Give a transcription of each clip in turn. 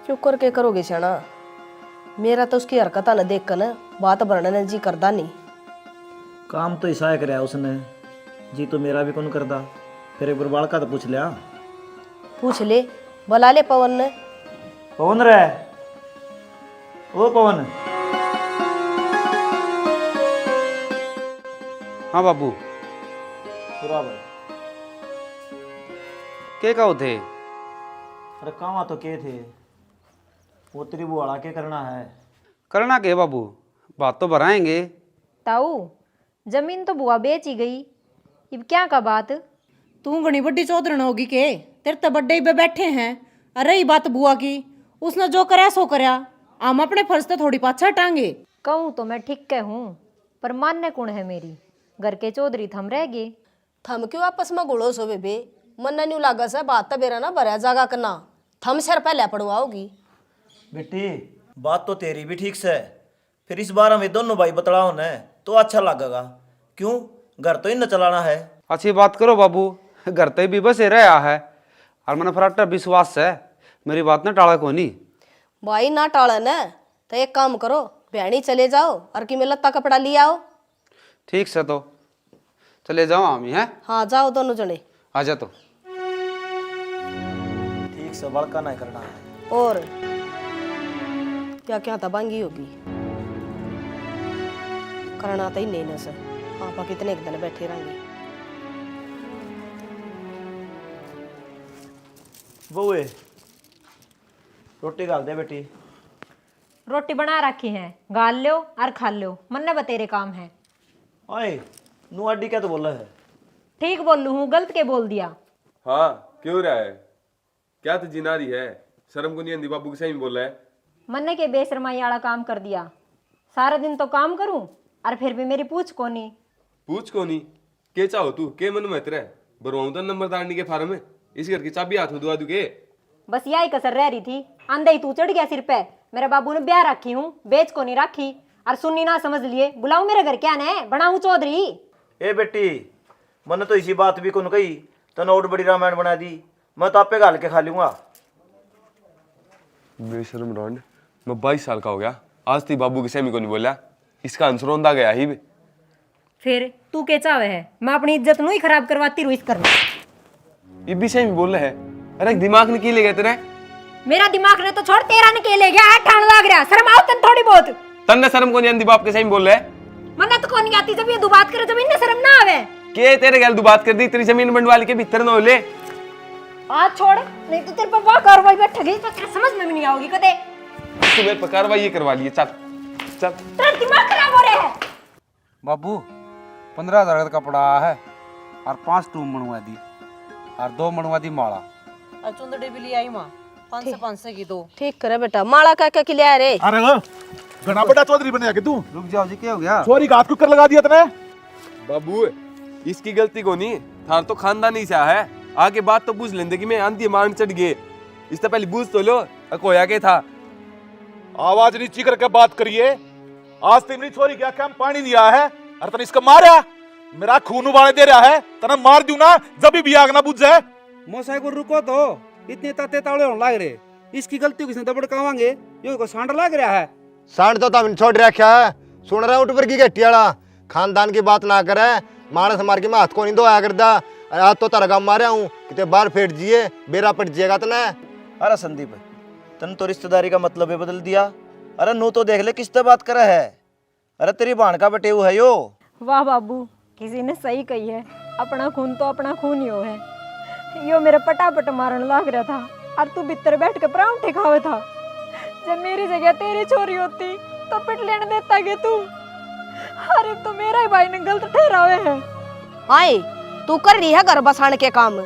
क्यों करके करोगे शाना? मेरा तो उसकी हरकत न देख कर न बात वर्णन जी करदा नहीं। काम तो ऐसा कराया उसने जी, तो मेरा भी कौन करदा। फिर एक बार बालका तो पूछ लिया। पूछ ले, बुला ले पवन ने। पवन रे, ओ पवन। हाँ बाबू, पूरा भाई के कहो थे? अरे कामा तो के थे, वो तेरी बुआड़ा के करना है। करना के बाबू, बात तो बढ़ाएंगे। ताऊ, जमीन तो बुआ बेच ही गई, अब क्या का बात? तू घनी बड्डी चौधरन होगी के? तेरे तो बड्डे ही पे बैठे हैं। अरे ही बात बुआ की, उसने जो करया सो करया, हम अपने फर्ज तो थोड़ी पाछा टांगे। कहूँ तो मैं ठीक कह हूँ, पर मानने कौन है मेरी? घर के चौधरी थम रह गए। थम क्यों आपस में गुड़ो सो बेबे? मन न्यू लागा से बात तो बेरा ना भरा जागा करना। थम सिर पहले पड़वाओगी। बेटी बात तो तेरी भी ठीक से, फिर इस बार हमें दोनों भाई बतलाओ न तो अच्छा लगेगा। क्यों, घर तो ही न चलाना है। अच्छी बात करो बाबू, घर तो भी बसे रहा है और मैंने फराटा विश्वास है मेरी बात ना टाला को नहीं। भाई ना टाड़ा न तो एक काम करो, भैनी चले जाओ और कि में लत्ता कपड़ा ले आओ। ठीक से तो चले जाओ हम ही हैं। हाँ जाओ दोनों जने। आ जा तो ठीक से बड़का नहीं करना है। और क्या क्या तबांगी होगी करना तो ही नहीं से। आप कितने एक दिन बैठे रहेंगे। बउए रोटी डाल दे बेटी। रोटी बना रखी है, गाल लो और खा लो, मन ने बतेरे काम है। ओए नू अड्डी क्या तो बोला है? ठीक बोल लू हूँ, गलत के बोल दिया। हाँ क्यों रहा है? क्या तो जिनारी है, शर्म को नहीं आंदी? बाबू के सही में बोला है। मन के बेशरमाई वाला काम कर दिया। सारा दिन तो काम करूं और फिर भी मेरी पूछ को नहीं। पूछ को नहीं के चाहो तू के मन में तेरे भरवाऊं तो नंबरदारनी के फार्म में इस घर की चाबी हाथ में दुआ दू के? बस यही कसर रह रही थी, आंधे ही तू चढ़ गया सिर पे। मेरे बाबू ने ब्याह रखी हूँ, बेच को नहीं रखी। और सुननी ना समझ लिए, बुलाऊं मेरे घर क्या ने बनाऊं चौधरी? ए बेटी मैंने तो इसी बात भी कौन कही, तने और बड़ी रामायण बना दी। मैं तो आपे गाल के खा लूंगा। बेशरम रॉन्ड, मैं 22 साल का हो गया, आज तक बाबू के सही को नहीं बोला। इसका आंसर रोंदा गया ही। फिर तू के चावे है मैं अपनी इज्जत नहीं खराब करवाती रू इस करना। ये भी सही में बोल रहे है। अरे दिमाग निकल गया तेरे? मेरा दिमाग ने तो छोड़, तेरा निकले गया। ठाण लाग रहा, शर्म आओ तन थोड़ी बहुत। तन्ने शर्म को नहीं आंदी? बाप के सही में बोल रहे है। मन्ना तो कौन आती जब ये दो बात करे, जब इन्हें शर्म ना आवे। के तेरे गैल दू बात कर दी, तेरी जमीन बंटवाल के भीतर न ले। आज छोड़, नहीं तो तेरे पर वाह कार्रवाई बैठेगी तो तेरे समझ में भी नहीं आओगी कदे। तू मेरे पर कार्रवाई करवा लिए। चल चल, तेरा दिमाग खराब हो रहा है। बाबू 15,000 का कपड़ा है और 5 टूम बनवा दी और 2 बनवा दी माला। चुंदड़ी भी ले आई माँ, 500 की 2। ठीक करे बेटा, माला क्या के लिया रे? अरे घना बड़ा चौधरी बने के तू। रुक जाओ जी, क्या हो गया? चोरी का हाथ क्यों कर लगा दिया तने? बाबू इसकी गलती को नहीं, थार तो खानदानी से है। आगे बात तो पूछ लेंदे कि मैं आंधी मांग चढ़ गए। इससे पहले पूछ तो लो कोया के था। आवाज नीची करके बात करिए। आज तेरी मेरी चोरी क्या काम पानी दिया है और तने इसका मारा? मेरा खून उबाले दे रहा है, तने मार दूं ना जब भी आग ना बुझ जाए। मोसाई को रुको तो, इतने ताते तावड़े होने लग रहे। इसकी गलती किसने दबड़ कावांगे? यो को सांड लग रहा है। सांड तो तम छोड़ रखा है। सुन रहा उठ पर की गट्टी वाला खानदान की बात ना करे। मानस मार के मैं हाथ को नहीं धोया करदा। आज तो तरगा मारे हूँ कितने बार फेट जिए, बेरा पट जिएगा तने। अरे संदीप तन तो रिश्तेदारी का मतलब ही बदल दिया। अरे नू तो देख ले किससे बात करे है। अरे तेरी भाण का बटेऊ है यो। वाह बाबू, किसी ने सही कही है, अपना खून तो अपना खून ही हो है। यो मेरे पटापट मारन लाग रहा था और तू भीतर बैठ के परांठे खावे था। जब मेरी जगह तेरी चोरी होती तो पिट लेने देता के तू। अरे तो मेरा ही भाई ने गलत ठहरावे है। हाय तू कर रही है घर बसाने के काम।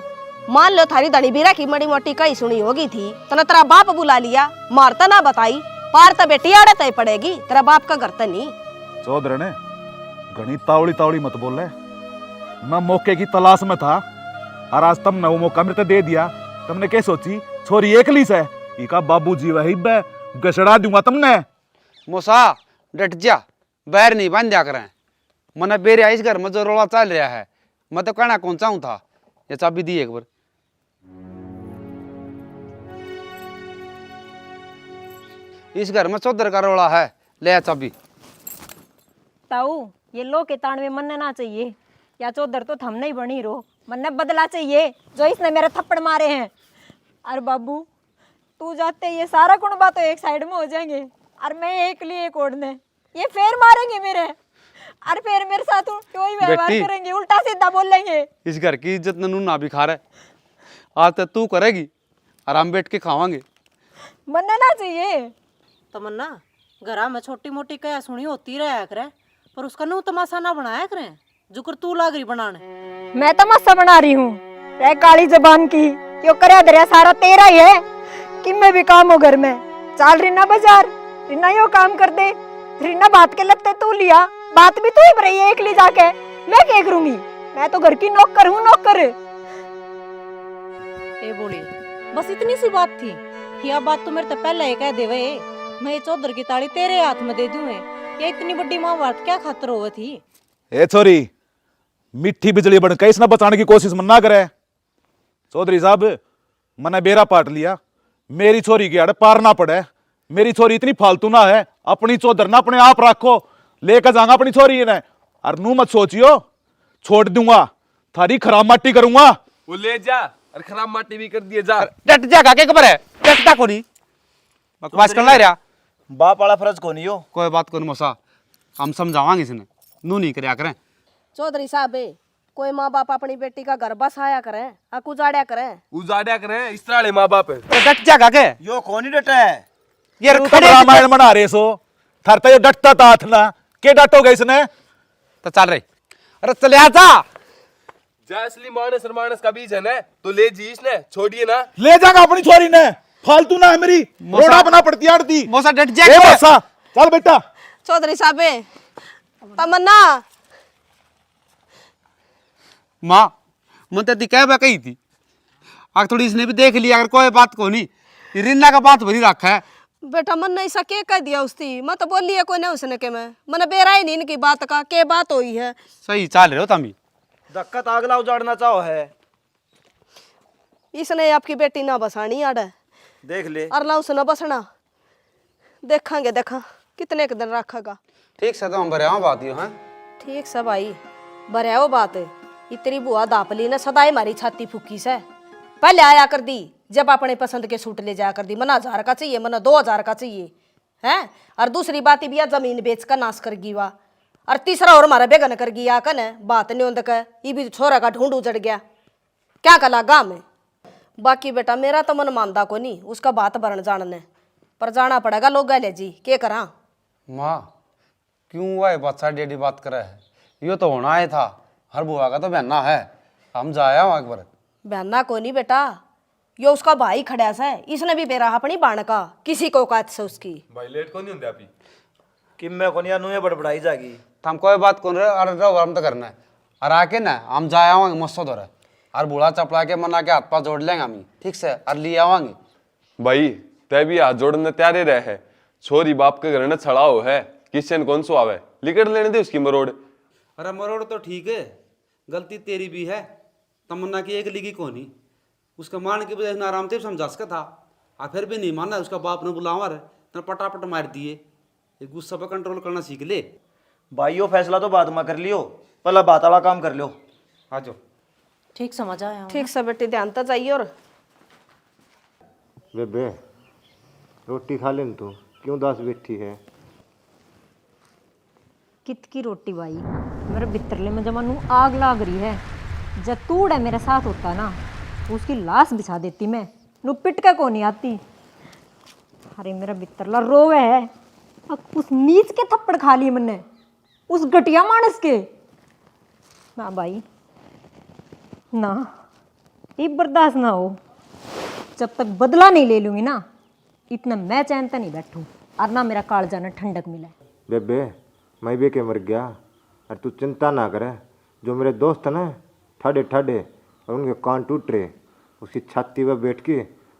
मान लो थारी धनी बीरा की मड़ी मोटी कही सुनी होगी थी, तना तेरा बाप बुला लिया, मारता ना बताई, पार तो बेटी आड़े तय पड़ेगी, तेरा बाप का घर तो नहीं। चौधरी ने घनी तावड़ी तावड़ी मत बोल रहे। मैं मौके की तलाश में था और आज तुमने वो मौका मेरे को दे दिया। तुमने क्या सोची छोरी एकली से इका बाबू जी वही बे गसड़ा दूंगा तुमने। मोसा डट जा, बैर नहीं बन जा करें। मने बेरे इस घर में जो रोला चल रहा है, मैं तो कहना कौन चाहूँ था। ये चाबी दी एक बार। इस घर में चौधर का रोला है। ले आ चाबी। ताऊ ये लो के तान में मनना ना चाहिए, या चौधर तो थम नहीं बनी रो, मनने बदला चाहिए जो इसने मेरे थप्पड़ मारे हैं। अरे बाबू तू जाते ये सारा कुनबा तो एक साइड में हो जाएंगे, और मैं एक लिए एक ओढ़ने, ये फेर मारेंगे मेरे, और फिर मेरे साथ वही व्यवहार बेटी। करेंगे, उल्टा सीधा बोलेंगे। इस घर की इज्जत ननू ना भी खा रहा है। आज तक तू करेगी, आराम बैठ के खावांगे। मनना ना चाहिए। तमन्ना घरा में छोटी मोटी कया सुनी होती रहा करे, पर उसका नू तमाशा ना बनाया करें, जुकर तू लाग रही बनाने। मैं तमाशा बना रही हूँ रे काली जबान की, क्यों करे दरिया सारा तेरा ही है कि मैं भी काम हो घर में। चाल रीना बाजार, रीना यो काम कर दे, रीना बात के लगते तू लिया, बात भी तू ही भरी एक ली जाके, मैं क्या करूंगी, मैं तो घर की नौकर हूँ नौकर। ए बोली बस इतनी सी बात थी, यह बात तो मेरे तो पहले ही कह दे वे, मैं ये चौधर की ताली तेरे हाथ में दे दूं, ये इतनी बड़ी महाभारत क्या खातर हुआ थी। ए छोरी, मिट्टी बिजली बन के इसने बचाने की कोशिश मना करे। चौधरी साहब मैंने बेरा पाट लिया, मेरी छोरी के आड़े पार ना पड़े। मेरी छोरी इतनी फालतू ना है, अपनी चौधर ना अपने आप रखो, लेकर जाऊंगा अपनी छोरी ने। और नू मत सोचियो छोड़ दूंगा, थारी खराब माटी करूंगा। वो ले जा, और खराब माटी भी कर दिए जा। डट जा के खबर है, डटता को नहीं, बकवास कर ला रहा। बाप वाला फर्ज को नहीं हो। कोई बात को नहीं मौसा, हम समझावांगे इसने, नू नहीं करया करें। चौधरी साहब कोई माँ बाप अपनी बेटी का घर बसाया करें, उजाड़िया करें। उजाड़िया करें इस तरह माँ बाप है। तो डट जा के यो कौन ही डटा है? ये तू तो रामायण बना रहे सो, थरता ये डटता था हाथ ना, के डटोगे इसने? तो चल रही। अरे चले आ जा। असली मानस और मानस का बीज है ना, तो ले जी इसने, छोड़िए ना। ले जागा अपनी छोरी ने, फालतू ना है मेरी, रोड़ा बना पड़ती आड़ती। मौसा डट जा ए के। बसा, चल बेटा। चौधरी साहब तमन्ना माँ मैं तो कह बा कही थी, आग थोड़ी इसने भी देख लिया, अगर कोई बात को नहीं, ये रिन्ना का बात भरी रखा है। बेटा मन ऐसा के कह दिया उसकी, मैं तो बोली है कोई नहीं उसने के मैंने बेरा ही नहीं इनकी बात का, के बात हुई है। सही चाल रहे हो तमी। धक्का तो अगला उजाड़ना चाहो है। इसने आपकी बेटी ना बसानी आड़े, देख ले। और ना उसने बसना, देखेंगे देखा कितने के दिन रखेगा। ठीक से तो हम भरे बात यो है। ठीक सब आई बरे वो बात, इतनी बुआ दापली ने सदाई मारी छाती फूकी से, पहले आया कर दी जब अपने पसंद के सूट ले जाया कर दी, मना 1000 का चाहिए, मना 2000 का चाहिए हैं। और दूसरी बात भी जमीन बेच कर नाश कर गई वा, और तीसरा और हमारा बेगन कर गया कन बात नहीं होंद का, ये भी छोरा का ढूंढ उजड़ गया, क्या कला गाँव में। बाकी बेटा मेरा तो मन मानदा को नहीं उसका बात भरण जानने, पर जाना पड़ेगा लोग गले जी, के करा। माँ क्यों वह बादशाह डेडी बात करे है, यो तो होना ही था, हर बुआ का तो बहना है, हम जाया वहाँ एक बार। बहना को नहीं बेटा, यो उसका भाई खड़ा सा है, इसने भी बेरा अपनी बाण का किसी को औकात से उसकी। भाई लेट को नहीं होते अभी कि मैं को नहीं नुए बड़बड़ाई जागी। तो हम कोई बात कौन रहे, अरे रहो हम तो करना है, और आके ना हम जाए आवांगे मस्त हो रहा, और बूढ़ा चपला के मना के हाथ पास जोड़ लेंगे हम, ठीक से, और लिए आवांगे। भाई तय भी हाथ जोड़ने तैयार रहे है, छोरी बाप के घर ने छड़ाओ है, किशन कौन सो आवे, लिकड़ लेने दे उसकी मरोड़। अरे मरोड़ तो ठीक है, गलती तेरी भी है, तमन्ना की एक लिगी को नहीं, उसका मान के बजाय आराम से समझा सका था, और फिर भी नहीं माना, उसका बाप ने बुलावा रहे तो पटापट मार दिए। ये गुस्सा पर कंट्रोल करना सीख ले। भाई यो फैसला तो बाद में कर लियो, पहला बात वाला काम कर लो। आ जाओ। ठीक समझ आया। ठीक से बेटी ध्यान तो चाहिए। और बेबे रोटी खा ले तू, क्यों दास बैठी है? कित की रोटी भाई, मेरे बितरले में जमा आग लाग रही है, जब तूड़ा मेरे साथ होता ना उसकी लाश बिछा देती मैं, नू पिट के को नहीं आती। अरे मेरा बितरला रोवे है, अब उस नीच के थप्पड़ खा लिए मैंने, उस घटिया मानस के ना भाई ना, ये बर्दाश्त ना हो, जब तक बदला नहीं ले लूंगी ना इतना मैं चैन तो नहीं बैठूं, और ना मेरा कालजा ने ठंडक मिले। बेबे मैं भी के मर गया, और तू चिंता ना करे, जो मेरे दोस्त ना ठाडे ठाडे और उनके कान टूट रहे, उसकी छाती पर बैठ के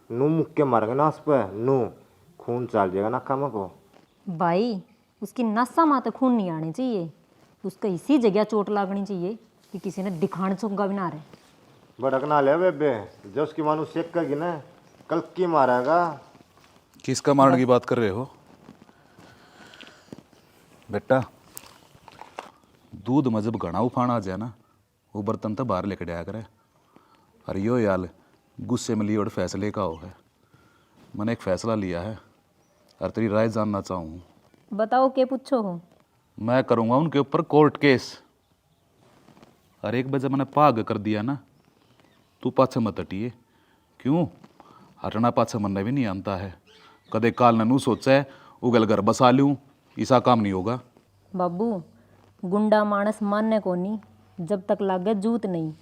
नू मुक्के के मारेंगे ना, उस पर नू खून चल जाएगा ना काम को। भाई उसकी नसा माँ तो खून नहीं आने चाहिए, उसको इसी जगह चोट लागनी चाहिए कि किसी ने दिखाने चुका भी ना रहे। भड़कना ले बेबे, जो उसकी मानू सेक करेगी ना कल की मारेगा। किसका मारने की बात कर रहे हो? बेटा दूध में जब घना उफान आ जाए ना, वो बर्तन तो बाहर लेके जाया करे। और यो याल गुस्से में लिए और फैसले का हो है। मैंने एक फैसला लिया है और तेरी राय जानना चाहूँ। बताओ के पूछो हो। मैं करूँगा उनके ऊपर कोर्ट केस। और एक बजे मैंने पाग कर दिया ना, तू पाछे मत हटिए। क्यों? हटना पाछे मन भी नहीं आता है। कदे काल ननू सोचा है उगल घर बसा लूँ, ऐसा काम नहीं होगा। बाबू गुंडा मानस मानने को नहीं जब तक लागे जूत नहीं।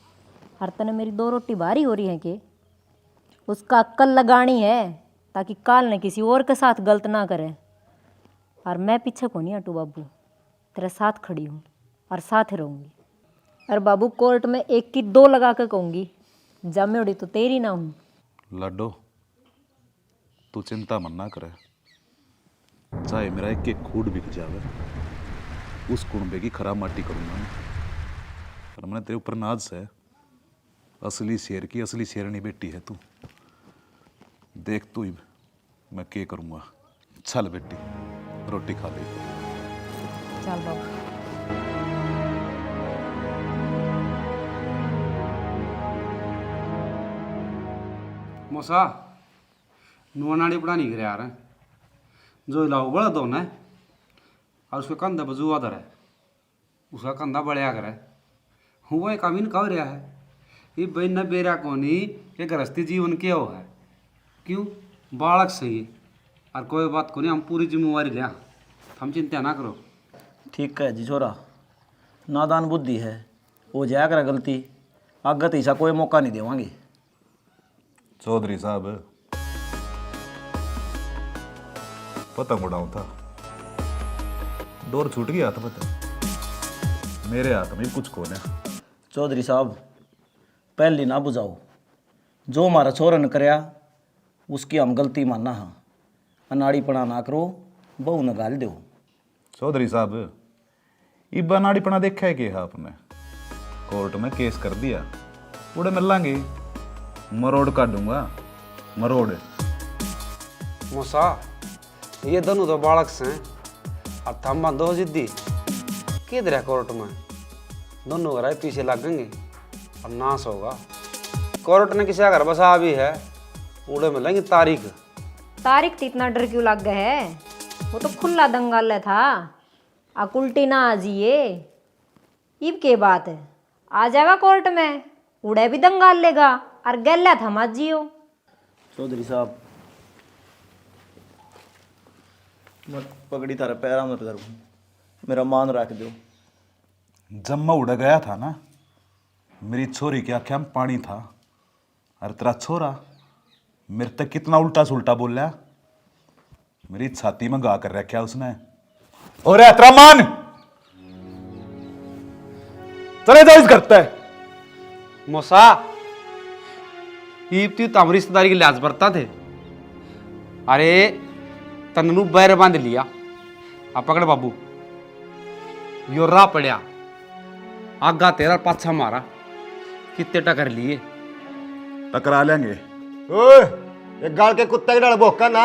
हर तने मेरी 2 रोटी भारी हो रही है कि उसका अक्ल लगानी है ताकि काल ने किसी और के साथ गलत ना करे। और मैं पीछे को नहीं हटू बाबू, तेरे साथ खड़ी हूँ और साथ ही रहूँगी। और बाबू कोर्ट में 1 की 2 लगा के कहूँगी, जमेड़ी तो तेरी ना हूँ। लड्डो तू चिंता मन ना करे, चाहे मेरा एक खूड बिक जावे, उस कुंबे की खराब माटी करूंगा मैं। पर मैंने तेरे ऊपर नाज है, असली शेर की असली शेरनी बेटी है तू। देख तू ही मैं क्या करूंगा। चल बेटी रोटी खा ले। चल बाबू। मोसा नुआनाड़ी पड़ा नहीं करे यार, जो लाओ बड़ा दो ना और उसका कंधा बजू आदर है, उसका कंधा बढ़िया करे हुआ कामीन कह रहा है। ये भाई न बेरा कोनी ये गृहस्थी जीवन क्या हो है। क्यों बालक सही है और कोई बात को नहीं, हम पूरी जिम्मेवारी लिया, हम चिंता ना करो। ठीक है जी छोरा, नादान बुद्धि है, हो जाया कर गलती, आगे तो ऐसा कोई मौका नहीं देवांगे। चौधरी साहब पतंग उड़ाऊं था, डोर छूट गया था पता, मेरे हाथ में कुछ कोने। चौधरी साहब पहली ना बुझाओ, जो हमारा छोरा ने करया उसकी हम गलती मानना। हाँ अनाड़ीपना ना करो, बहू न गाल दो। चौधरी साहब इब्बा नाड़ीपना देखा है कि आपने? कोर्ट में केस कर दिया, उड़े मिलांगे, मरोड़ काटूंगा मरोड़। मोसा ये दोनों तो बालक से हैं और थम्मा दो जिद्दी किधर है कोर्ट में, दोनों घर पीछे लगेंगे और नाश होगा। कोर्ट ने किसी का घर बसा भी है, उड़े मिलेंगे तारीख। तारीख तो इतना डर क्यों लग गया है, वो तो खुला दंगाल था। अकुलटी ना आजिए इब के बात है, आ जाएगा कोर्ट में, उड़े भी दंगाल लेगा और गैला था मत जियो। चौधरी साहब मत पगड़ी तारा पैरा मत करो, मेरा मान रख दो। जब मैं उड़ गया था ना, मेरी छोरी की आंखें में पानी था, और तेरा छोरा मेरे तक कितना उल्टा सुल्टा बोल रहा, मेरी छाती में गा कर रखा उसने। और तेरा मान चले जाओ इस घर पे। मोसा ईब तो हम रिश्तेदारी के लिहाज बरता थे, अरे तन्नू बैर बांध लिया। अब पकड़ बाबू, यो राह पड़िया, आगा तेरा पाछा मारा, कितने टकर लिए। टकरा लेंगे। ओए ये गाल के कुत्ते की डाल भोका ना,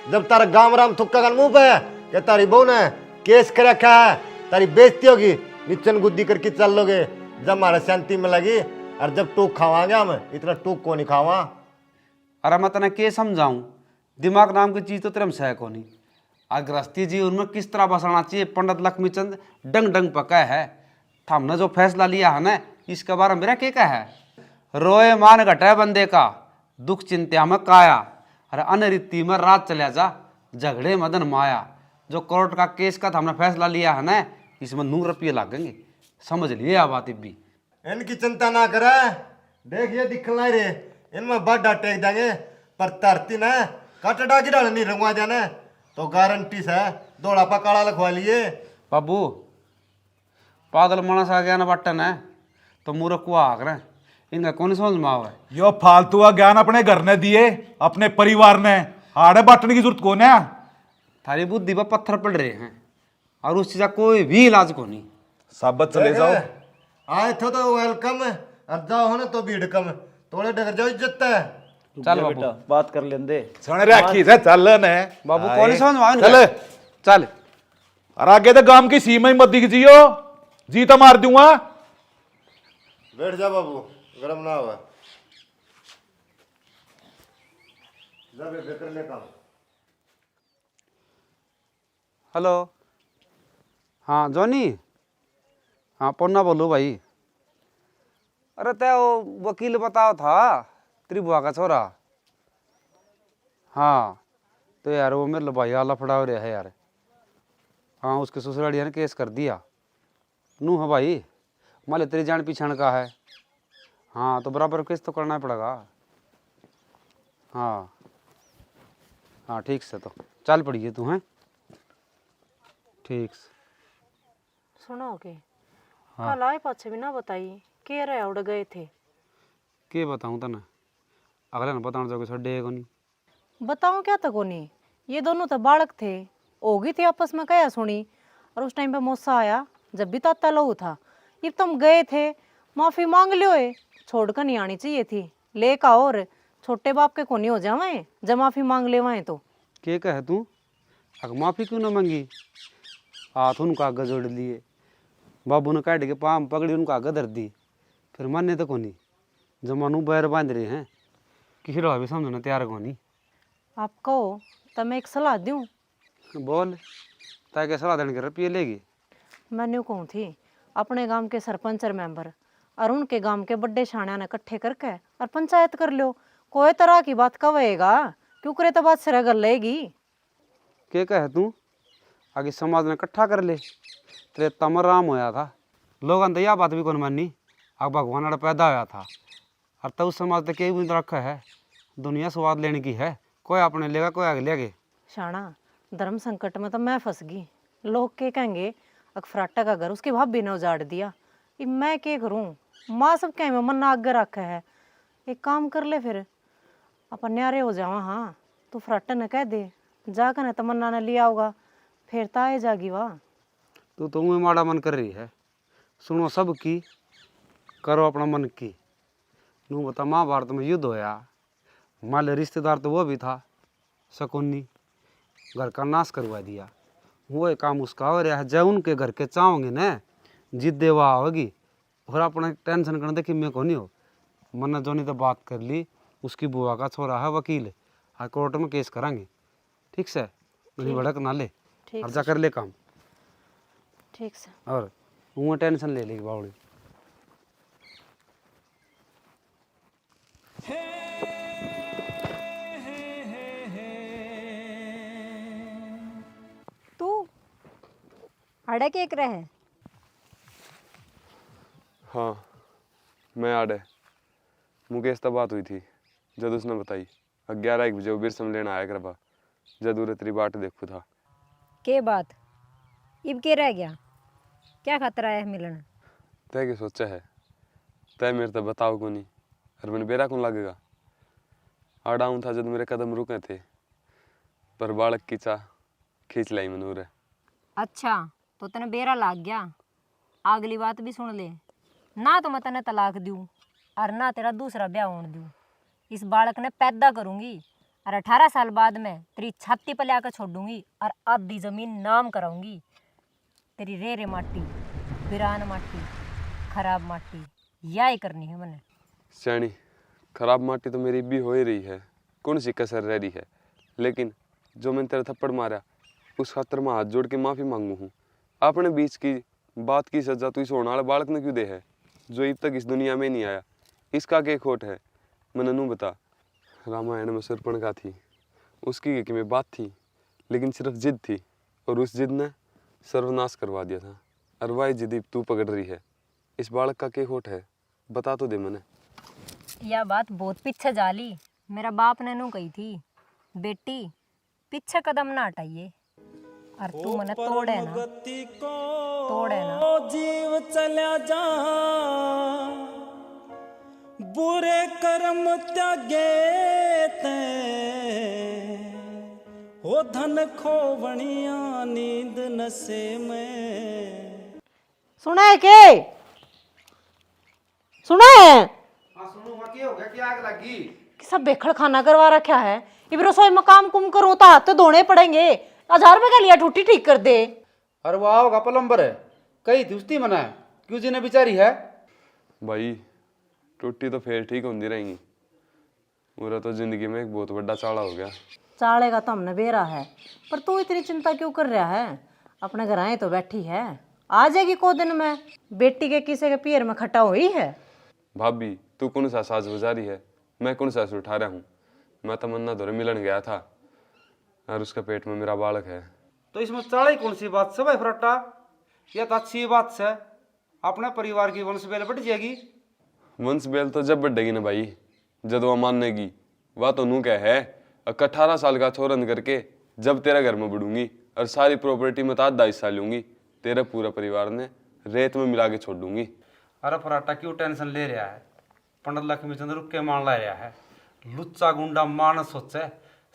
जब तारा गाम राम थुक्का कर मुंह पे कि तारी बहू ने केस कर रखा है, तारी बेइज्जती होगी, नीचन गुद्दी करके चल लोगे। जब हमारा शांति में लगी और जब टूक खावांगे हम, इतना टूक को नहीं खावा। अरे मैं तने के समझाऊं, दिमाग नाम की चीज तो तेरे में सह को नहीं। अगृहस्थी जीवन में किस तरह बसाना चाहिए, पंडित लक्ष्मीचंद डंग डंग पका है। हमने जो फैसला लिया है ना, इसके बारे में मेरा क्या है। रोए मान घटे बंदे का, दुख चिंता में काया, अरे अनरीति में रात चला जा, झगड़े मदन माया। जो कोर्ट का केस का हमने फैसला लिया है ना, इसमें 9 रुपये लगेंगे, समझ लिए आ बात भी। इनकी चिंता ना करे, देख ये दिखना रे, इनमें बाडा टेक देंगे, पर धरती ना कटड़ा की डाल नहीं रंगवा जाने तो गारंटी से दौड़ा पा काला लिखवा लिए। बाबू पागल मानस आ गया ना बट्टन है तो मूर्ख को आग रहे, इनका कौन समझ में आवे। यो फालतू का ज्ञान अपने घर ने दिए, अपने परिवार ने, आड़े बांटने की जरूरत कौन है? थारी बुद्धि पर पत्थर पड़ रहे हैं और उस चीज का कोई भी इलाज को नहीं। साबत चले जाओ। आए थे तो वेलकम है, और जाओ हो ना तो भीड़ कम, थोड़े डगर जाओ इज्जत है। चल बेटा बाबू, बात कर लेंदे। सुन रखी से चल ने बाबू कौन समझ में आवे। चल चल और आगे तो गांव की सीमा ही मत दिख जियो, जी तो मार दूंगा। बैठ जा बाबू, गरम ना हुआ। जा बे कर ले काम। हेलो, हाँ जॉनी, हाँ पन्ना बोलो भाई। अरे तय वो वकील बताओ था त्रिभुआ का छोरा। हाँ तो यार वो मेरे भाई आला फड़ा हो रहा है यार। हाँ उसके ससुरालिया ने केस कर दिया। नू है भाई, माले तेरी जान पहचान का है। हाँ तो बराबर केस तो करना ही पड़ेगा। हाँ हाँ ठीक से, तो चल पड़िए तू हैं, ठीक से। सुनो के कल आए पाछे भी ना बताई के रहे उड़ गए थे। के बताऊँ तने, अगले ने बताना जो छे को नहीं। बताऊं क्या तो कोनी, ये दोनों तो बालक थे, होगी थी आपस में कया सुनी। और उस टाइम पे मौसा आया जब भी ताता लहू था। ये तुम गए थे, माफी मांग लियो है, छोड़ कर नहीं आनी चाहिए थी। ले का और छोटे बाप के कोनी हो जावे जब माफी मांग लेवाए तो। के कहे तू, अगर माफी क्यों ना मांगी। हाथ उनका आगे जोड़ लिए, बाबू ने काट के पाम पकड़ी उनका आगे धर दी, फिर माने तो कोनी। जमानू बैर बांध रहे हैं, किसी भी समझना तैयार कोनी। आप कहो तो मैं एक सलाह दूं। बोल, ताकि सलाह देने के रुपये लेगी। मैंने कहूँ थी अपने गांव के सरपंच और मेंबर और उनके गांव के बड़े शाणिया ने इकट्ठे करके और पंचायत कर लो। कोई तरह की बात कवेगा, क्यों करे तो बात सिरा कर लेगी। के कहे तू, आगे समाज ने इकट्ठा कर ले, तेरे तमर राम होया था। लोगों ने यह बात भी कौन मानी, अब भगवान आड़ा पैदा होया था। और तब उस समाज तक के भी रखा है, दुनिया स्वाद लेने की है, कोई अपने लेगा कोई आगे लेगे। शाना धर्म संकट में तो मैं फंस गई। लोग के कहेंगे अखफराटा का घर उसकी भाभी ने उजाड़ दिया। ये मैं क्या करूं, माँ सब कहे में मन आगे रखा है। एक काम कर ले फिर अपन न्यारे हो जावा। हाँ तू फराटा ने कह दे जाकर न तमन्ना ने लिया होगा, फिर ताए जागी वाह। तू तो मुँह माड़ा मन कर रही है, सुनो सब की, करो अपना मन की। नू बता महाभारत में युद्ध होया, माले रिश्तेदार तो वो भी था शकुनी, घर का नाश करवा दिया। वो काम उसका हो रहा है, जब उनके घर के चाहोगे न जिद्दे वहाँ होगी। और अपना टेंशन करने देखी मैं कौन हो, मन्ना जोनी तो बात कर ली, उसकी बुआ का छोरा है वकील, हाँ कोर्ट में केस करांगे। ठीक से, नहीं भड़क ना ले, और जा कर ले काम। ठीक से। और वो टेंशन ले लेगी बावड़ी। तू अड़े केक रहे। हाँ मैं आड़े, मुकेश तब बात हुई थी जब उसने बताई 11 बजे वो बिरसम लेना आया करबा, जदूर तेरी बाट देखू था। के बात इब के रह गया, क्या खतरा है मिलना। तय के सोचा है, तय मेरे तो बताओ को नहीं, और मैंने बेरा कौन लगेगा। आड़ाऊँ था जब मेरे कदम रुके थे, पर बालक की चाह खींच लाई मनूर है। अच्छा तो तने बेरा लाग गया। अगली बात भी सुन ले, ना तो मैं तने तलाक दूँ और ना तेरा दूसरा ब्याह होने दूँ। इस बालक ने पैदा करूँगी और 18 साल बाद में तेरी छाती पर लाकर छोड़ूंगी और आधी जमीन नाम कराऊंगी। तेरी रे माटी, बिरान माटी, खराब माटी, यही करनी है मैंने। श्याणी, खराब माटी तो मेरी भी हो ही रही है, कौन सी कसर रह रही है। लेकिन जो मैंने तेरा थप्पड़ मारा उस खातर मैं हाथ जोड़ के माफ़ी मांगू हूँ। अपने बीच की बात की सजा तू इस होने वाले बालक ने क्यों दे है, जो अब तक इस दुनिया में नहीं आया। इसका क्या खोट है, मैंने नू बता। रामायण में शूर्पणखा थी, उसकी की में बात थी, लेकिन सिर्फ जिद थी, और उस जिद ने सर्वनाश करवा दिया था। और वह जिद तू पकड़ रही है। इस बालक का क्या खोट है, बता तो दे मैंने। यह बात बहुत पीछे जाली, मेरा बाप ने नू कही थी, बेटी पीछे कदम ना हटाइए। और तू मने तोड़े ना, तोड़े ना। जीव चल्या जा बुरे कर्म त्यागे ते, हो धन खोवणिया नींद नशे में। सुना है के, सुना है। हाँ सुनो, क्या हो गया, क्या आग लगी। कि सब बेखड़ खाना करवा रखा है। इब रसोई में काम कुम करूँ तो हाथ तो धोने पड़ेंगे। 1000 रुपए का लिया टूटी ठीक कर दे। अरे वो आओगा प्लम्बर है, कही थी उसकी मना है, क्यों जी ने बिचारी है। भाई टूटी तो फिर ठीक होती रहेंगी, मेरा तो जिंदगी में एक बहुत बड़ा चाड़ा हो गया। चाले का तो हमने बेरा है, पर तू इतनी चिंता क्यों कर रहा है? अपने घर आए तो बैठी है, आ जाएगी को दिन में। बेटी के किसी के पैर में खट्टा हुई है। भाभी तू कौन सा साज बजा रही है, मैं कौन सा उठा रहा हूँ। मैं तमन्ना धोरे मिलन गया था और उसके पेट में मेरा बालक है। तो इसमें चाड़ी कौन सी बात से भाई फरट्टा, यह तो अच्छी बात से अपने परिवार की वंश बेल बढ़ जाएगी। वंश बेल तो जब बढ़ेगी ना भाई, जब वह मानेगी। वह तो नू क्या है, 18 साल का छोरन करके जब तेरा घर में बढ़ूंगी और सारी प्रॉपर्टी में तो आधा हिस्सा लूंगी, तेरा पूरा परिवार ने रेत में मिला के छोड़ दूंगी। अरे फराटा क्यों टेंशन ले रहा है, पंडित लक्ष्मी चंद्र रुक के मान ला रहा है। लुच्चा गुंडा मानस सोचे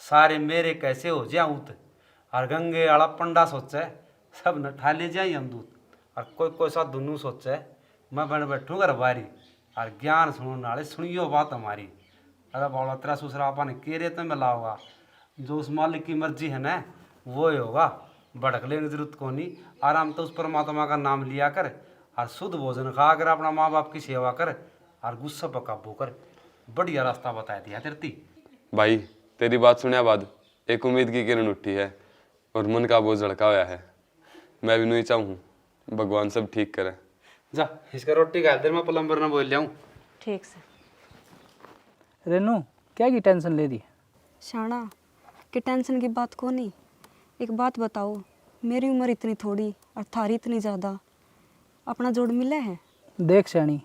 सारे मेरे कैसे हो जाऊत, और गंगे आला पंडा सोचे सब न ठा ले जाए अमदूत, और कोई सा दुनू सोचे मैं बन बैठूँ घर बारी और ज्ञान सुनो नाले सुनियो बात हमारी। अरे बाबा तेरा ससुरा आपा ने के रेत में लाओगा, जो उस मालिक की मर्जी है ना वो ही होगा। भड़क लेने की जरूरत को नहीं, आराम तो उस परमात्मा का नाम लिया कर और शुद्ध भोजन खा कर अपना माँ बाप की सेवा कर और गुस्सा पर काबू कर। बढ़िया रास्ता बता दिया तेरती। भाई तेरी बात सुनने बाद एक उम्मीद की किरण उठी है और मन का बोझ झड़का हुआ है। मैं भी नहीं चाहूँ भगवान सब ठीक करे। जा इसका रोटी खा देर मैं प्लम्बर ना बोल जाऊँ। ठीक से। रेनू क्या की टेंशन ले रही है? शाना कि टेंशन की बात को नहीं, एक बात बताओ, मेरी उम्र इतनी थोड़ी और थारी इतनी ज़्यादा, अपना जोड़ मिला है? देख श्याणी,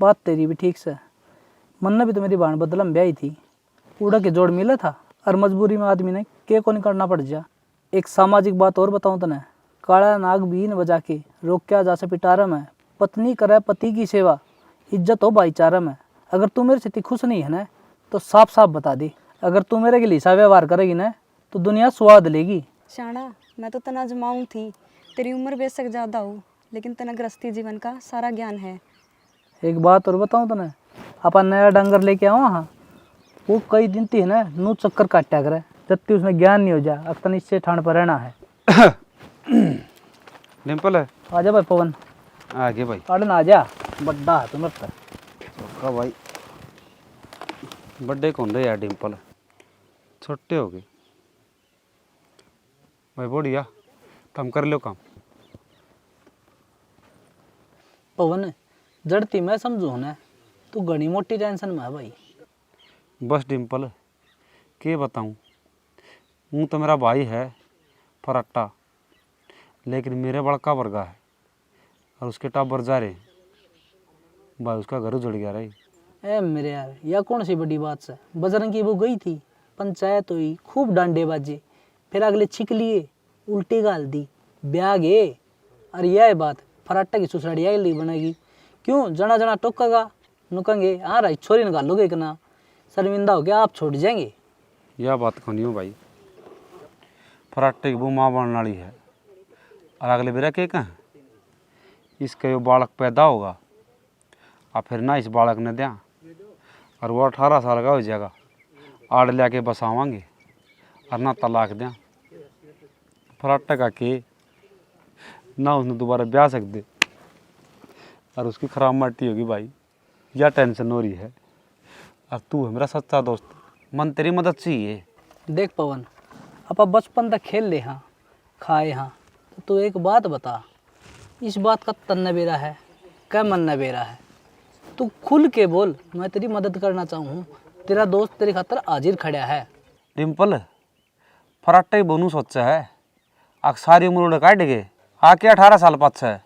बात तेरी भी ठीक से, मन ने भी तो मेरी बाण बदलम ब्याही थी, उड़ा के जोड़ मिला था और मजबूरी में आदमी ने के को नहीं करना पड़ जा। एक सामाजिक बात और बताऊं तने, काला नाग बीन बजा के रोक क्या जा से पिटारा में, पत्नी करे पति की सेवा, इज्जत हो भाईचारा में। अगर तू मेरे से इतनी खुश नहीं है ना तो साफ साफ बता दे, अगर तू मेरे के लिए ऐसा व्यवहार करेगी ना तो दुनिया स्वाद लेगी। शाना मैं तो तना जमाऊँ थी, तेरी उम्र बेशक ज़्यादा हो लेकिन तना गृहस्थी जीवन का सारा ज्ञान है। एक बात और बताऊं तने, अपन नया डंगर लेके आओ हाँ, वो कई दिन थी है ना नू चक्कर काटा करे, जब तक उसमें ज्ञान नहीं हो जा अक्तन इससे ठाण पर रहना है। डिम्पल है आजा भाई पवन, आगे भाई अड़न आजा, बड्डा है तुम्हें पर। का भाई बर्थडे कौन रहे यार, डिम्पल छोटे हो गए भाई। बढ़िया तुम कर लो काम। पवन जड़ती मैं समझू ना, तू घनी मोटी टेंशन में है भाई। बस डिम्पल के बताऊँ, हूँ तो मेरा भाई है फरट्टा, लेकिन मेरे बड़का वर्गा है और उसके टाबर जा रहे भाई, उसका घर उजड़ गया रही। ए मेरे यार, यह कौन सी बड़ी बात से, बजरंग की वो गई थी, पंचायत हुई, खूब डांडे बाजे, फिर अगले छिक लिए, उल्टी गाल दी, ब्याह गे। और यह बात फराटा की सुसराड़ी आई बनेगी, क्यों जना जना टोकेगा, नुकेंगे हाँ राई छोरी ने गालोगे इतना, शर्मिंदा हो गया आप छोड़ जाएंगे। यह बात को नहीं हो भाई, फराटे की वो माँ बनने वाली है और अगले बेरा के कहें इसका यो बालक पैदा होगा और फिर ना इस बालक ने दिया और वो 18 साल का हो जाएगा, आड़ लिया के बसावांगे और ना तलाक दें। फराटे का के ना उसने दोबारा ब्याह सकते और उसकी खराब माटी होगी भाई, यह टेंशन हो रही है। और तू है मेरा सच्चा दोस्त, मन तेरी मदद चाहिए। देख पवन, आप बचपन तक खेल ले हाँ, खाए हाँ, तो तू एक बात बता, इस बात का तन बेरा है क्या मन बेरा है? तू खुल के बोल, मैं तेरी मदद करना चाहूँ, तेरा दोस्त तेरी खातर हाजिर खड़ा है। डिम्पल फराटे बोनू सोचा है, आख सारी उम्र उड़े काट गए, आके 18 साल पाछे है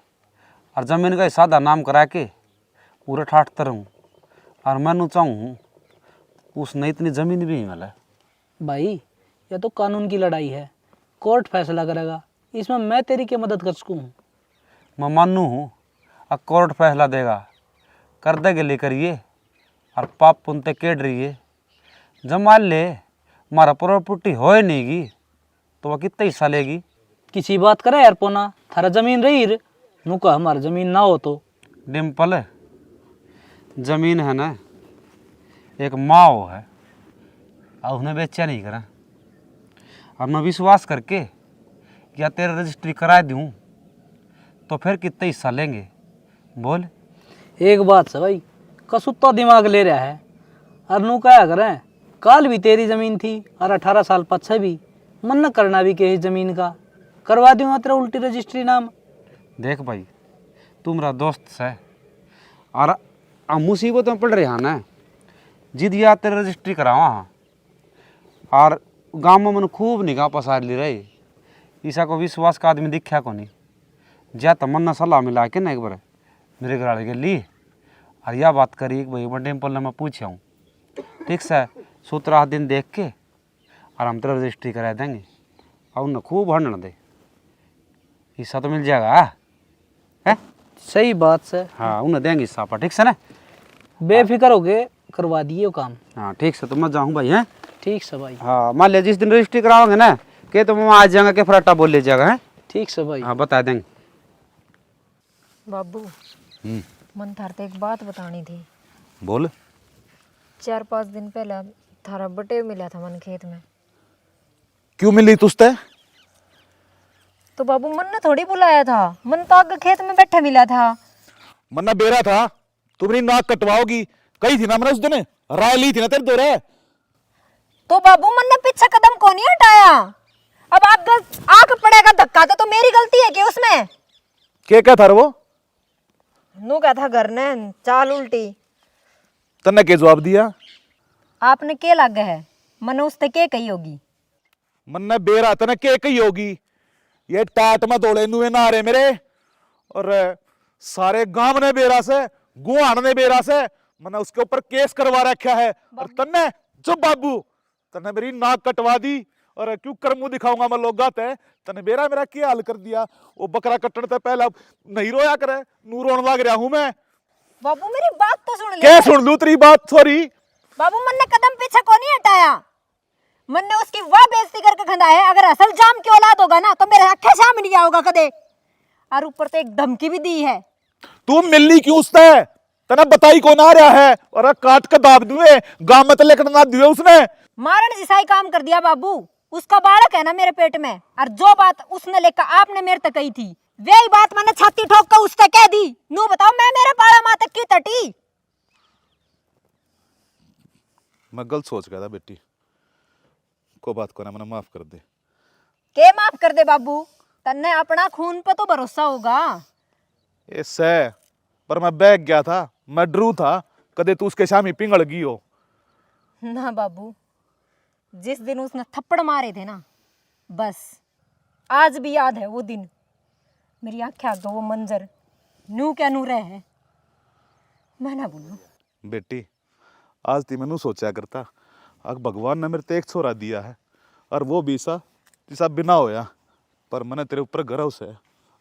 और जमीन का सादा नाम करा के पूरे ठाटते रहूँ और मैं चाहूँ उसने इतनी ज़मीन भी मिला। भाई यह तो कानून की लड़ाई है, कोर्ट फैसला करेगा, इसमें मैं तेरी क्या मदद कर सकूँ? मैं मानू हूँ और कोर्ट फैसला देगा, कर देगे लेकर ये और पाप पुनते केड़ रही है। जब मान ले हमारा प्रॉपर्टी हो ही नहीं गी तो वह कितना हिस्सा लेगी? किसी बात करे यार पोना, थारा जमीन रही रे, नुका हमारा जमीन ना हो तो। डिम्पल जमीन है ना एक माँ हो है और उन्हें बेचा नहीं करा, और मैं विश्वास करके या तेरा रजिस्ट्री करा दूं तो फिर कितना हिस्सा लेंगे बोल। एक बात से भाई, कसुत्ता दिमाग ले रहा है। और नू क्या करें, काल भी तेरी जमीन थी और 18 साल पछे भी मन न करना भी के इस जमीन का करवा दूँ तेरा उल्टी रजिस्ट्री नाम। देख भाई तू मेरा दोस्त है और हम मुसीबत में पड़ रहे हैं ना, जिद या तेरे रजिस्ट्री करावा और गाँव में मन खूब निगाह पसार ली रही, ईसा को विश्वास का आदमी दिखा को नहीं। जा तमन्ना सलाह मिला के ना एक बार मेरे घर वाले के लिए और यह बात करी भाई मैं टेम्पल ने मैं पूछा हूँ, ठीक से 17 दिन देख के और हम तेरा रजिस्ट्री करा देंगे और उन्हें खूब हंडन दे, हिस्सा तो मिल जाएगा है। सही बात से। हाँ उन्हें देंगे हिस्सा पर, ठीक से ना, बेफिक्र हो के करवा दिए वो काम। हाँ ठीक से, तो मैं जाऊँ भाई हैं। ठीक से भाई। हाँ मान लिया जिस दिन रजिस्ट्री कराओगे ना के तो मैं आ जाऊँगा के फराटा बोल लीजिएगा है। ठीक से भाई। हाँ बता देंगे। बाबू मन थार तो एक बात बतानी थी। बोल। 4-5 दिन पहले थारा बटे मिला था मन खेत में। क्यों मिली तुझते? तो बाबू मन ने थोड़ी बुलाया था, मन तो आगे खेत में बैठा मिला था। मन्ना बेरा था, तुम्हारी नाक कटवाओगी कही थी ना मैंने उस दिन, राय ली थी ना तेरे दोरे। तो बाबू मन ने पीछे कदम को नहीं हटाया। अब आग पड़ेगा धक्का तो मेरी गलती है कि उसमें? क्या था वो? नू क्या था घर ने चाल उल्टी। तन्ने के जवाब दिया? आपने के लागे है, मन उससे के कही होगी? मन्ना बेरा तने के कही होगी, ये टाट में दौड़े नुए ना रहे मेरे, और सारे गांव ने बेरा से, गुहान ने बेरा से मैंने उसके ऊपर केस करवा रखा है। और तन्ने जो बाबू तन्ने मेरी नाक कटवा दी, और क्यों कर मुंह दिखाऊंगा मैं लोग गाते, तने बेरा मेरा क्या हाल कर दिया। वो बकरा कटने से पहले नहीं रोया करे, नू रोन लग रहा हूं मैं। बाबू मेरी बात तो सुन ले। क्या सुन लू तेरी बात? सॉरी बाबू मन ने कदम पीछे को नहीं हटाया, मन ने उसकी वाह बेइज्जती करके खंदा है। अगर असल जाम की औलाद होगा ना तो मेरे आंखें सामने नहीं आओगा कदे। और ऊपर से एक धमकी भी दी है। तू मिलनी क्यों उससे? तना बताई कौन आ रहा है, और काट के दाब दुए गांव में तो लेकर ना दिए उसने। मारण जैसा ही काम कर दिया बाबू। उसका बालक है ना मेरे पेट में, और जो बात उसने लेकर आपने मेरे तक कही थी वही बात मैंने छाती ठोक कर उससे कह दी। नू बताओ मैं मेरे पाड़ा माँ तक की तटी। मैं गलत सोच गया था बेटी, को बात को ना मैंने माफ कर दे। के माफ कर दे बाबू, तन्ने अपना खून पे तो भरोसा होगा। ऐसे पर मैं बैग गया था, मैं डरू था कदे तू उसके शामी पिंगल गई हो। ना बाबू, जिस दिन उसने थप्पड़ मारे थे ना, बस आज भी याद है वो दिन। मेरी आंखें आगे वो मंजर, नू क्या नू रहे हैं, मैं ना भूलूं। बेटी आज ती मैनू सोचा करता, अग भगवान ने मेरे ते एक छोरा दिया है, और वो भी सा जिसा बिना होया, पर मैंने तेरे ऊपर गर्व से